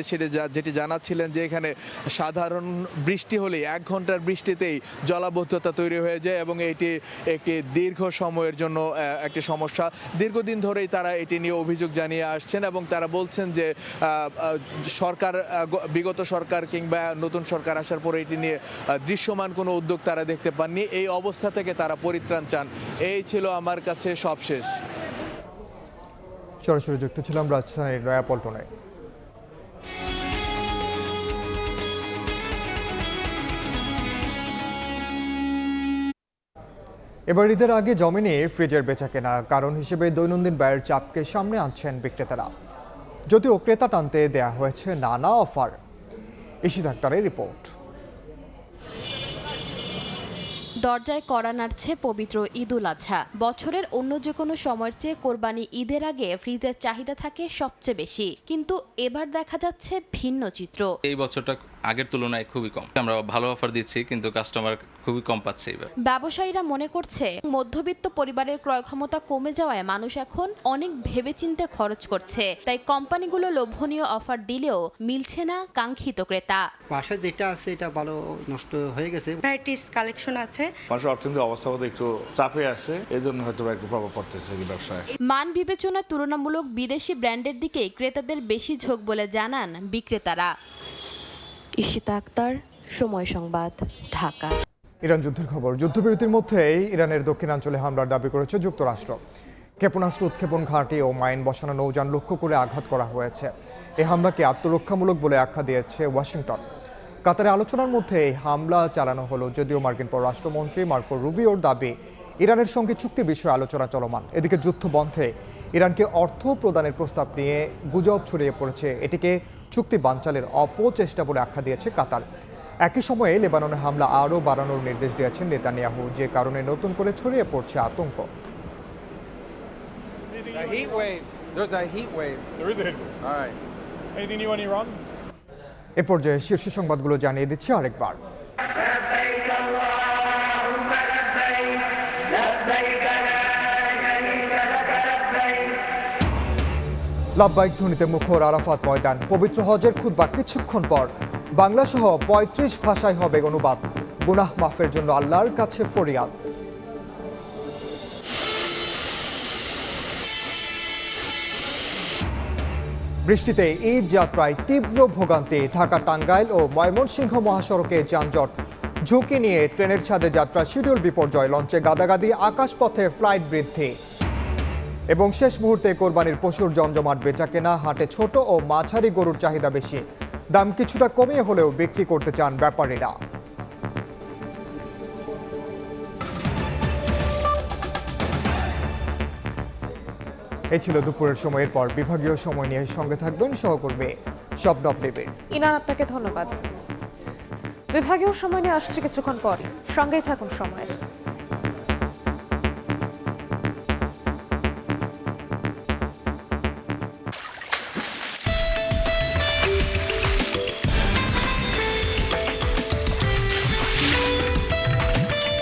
যেটি জানাচ্ছিলেন যে এখানে সাধারণ বৃষ্টি হলেই 1 ঘন্টার বৃষ্টিতেই জলাবদ্ধতা তৈরি হয়ে যায় এবং এটি একটি দীর্ঘ সময়ের জন্য একটি সমস্যা। দীর্ঘদিন ধরেই তারা এটি নিয়ে অভিযোগ জানিয়ে আসছেন এবং তারা বলছেন যে সরকার, বিগত সরকার কিংবা নতুন সরকার আসার পরে এটি নিয়ে দৃশ্যমান কোনো উদ্যোগ তারা দেখতে পাননি। এই অবস্থা থেকে তারা পরিত্রাণ চান। এই ছিল আমার কাছে সবশেষ। সরাসরি যুক্ত ছিলাম রাজধানীর নয়াপল্টনে। এবার ঈদের আগে জমেনি ফ্রিজের বেচাকেনা কারণ হিসেবে দৈনন্দিন ব্যয়ের চাপকে সামনে আনছেন বিক্রেতারা, যদিও ক্রেতা টানতে দেয়া হয়েছে নানা অফার। ইশিত আক্তারের রিপোর্ট। দরজায় কড়া নাড়ছে পবিত্র ঈদুল আজহা। বছরের অন্য যে কোনো সময়ের চেয়ে কোরবানি ঈদের আগে ফ্রিজের চাহিদা থাকে সবচেয়ে বেশি, কিন্তু এবার দেখা যাচ্ছে ভিন্ন চিত্র। এই বছরটা আগের তুলনায় খুবই কম, আমরা ভালো অফার দিচ্ছি কিন্তু কাস্টমার খুবই কম পাচ্ছে এবার। ব্যবসায়ীরা মনে করছে মধ্যবিত্ত পরিবারের ক্রয় ক্ষমতা কমে যাওয়ায় মানুষ এখন অনেক ভেবেচিন্তে খরচ করছে, তাই কোম্পানিগুলো লোভনীয় অফার দিলেও মিলছে না কাঙ্ক্ষিত ক্রেতা। বাসায় যেটা আছে এটা ভালো নষ্ট হয়ে গেছে, ভ্যারাইটিস কালেকশন আছে। মানুষের অর্থনৈতিক অবস্থা একটু চাপে আছে, এই জন্য হয়তো একটু প্রভাব পড়তেছে এই ব্যবসায়। মান বিবেচনায় তুলনামূলক বিদেশি ব্র্যান্ডের দিকে ক্রেতাদের বেশি ঝোঁক বলে জানান বিক্রেতারা। ইশিতা আক্তার, সময় সংবাদ, ঢাকা। ইরান যুদ্ধের খবর। যুদ্ধবিরতির মধ্যেই ইরানের দক্ষিণাঞ্চলে হামলার দাবি করেছে যুক্তরাষ্ট্র। ক্ষেপণাস্ত্র উৎক্ষেপণ ঘাঁটি ও মাইন বসানো নৌযান লক্ষ্য করে আঘাত করা হয়েছে। এই হামলাকে আত্মরক্ষামূলক বলে আখ্যা দিয়েছে ওয়াশিংটন। কাতারে আলোচনার মধ্যে এই হামলা চালানো হলো, যদিও মার্কিন পররাষ্ট্রমন্ত্রী মার্কো রুবিওর দাবি ইরানের সঙ্গে চুক্তি বিষয়ে আলোচনা চলমান। এদিকে যুদ্ধ বন্ধে ইরানকে অর্থ প্রদানের প্রস্তাব নিয়ে গুজব ছড়িয়ে পড়েছে, এটিকে চুক্তি বানচালের অপচেষ্টা বলে আখ্যা দিয়েছে কাতার। একই সময়ে লেবাননে হামলা আরও বাড়ানোর নির্দেশ দিয়েছেন নেতানিয়াহু, যে কারণে নতুন করে ছড়িয়ে পড়ছে আতঙ্ক। এ পর্যায়ে শীর্ষ সংবাদগুলো জানিয়ে দিচ্ছি আরেকবার। লাব্বাইক ধ্বনিতে মুখর আরাফাত ময়দান। পবিত্র হজের খুতবা কিছুক্ষণ পর বাংলা সহ ৩৫ ভাষায় হবে অনুবাদ। গুনাহ মাফের জন্য আল্লাহর কাছে ফরিয়াদ। বৃষ্টিতে ঈদ যাত্রায় তীব্র ভোগান্তি। ঢাকা টাঙ্গাইল ও ময়মনসিংহ মহাসড়কে যানজট। ঝুঁকি নিয়ে ট্রেনের ছাদে যাত্রা শিডিউল বিপর্যয়। লঞ্চে গাদাগাদি, আকাশপথে ফ্লাইট বৃদ্ধি। এবং শেষ মুহূর্তে কোরবানির পশুর জমজমাট বেচাকেনা। হাটে ছোট ও মাঝারি গরুর চাহিদা বেশি, দাম কিছুটা কমিয়ে হলেও বিক্রি করতে চান ব্যাপারীরা। এই ছিল দুপুরের সময়ের পর বিভাগীয় সময় নিয়ে সঙ্গে থাকবেন সহকর্মী শবনব টিভি। ইনার, আপনাকে ধন্যবাদ। বিভাগীয় সময় নিয়ে আসছে কিছুক্ষণ পরই, সঙ্গেই থাকুন সময়ের।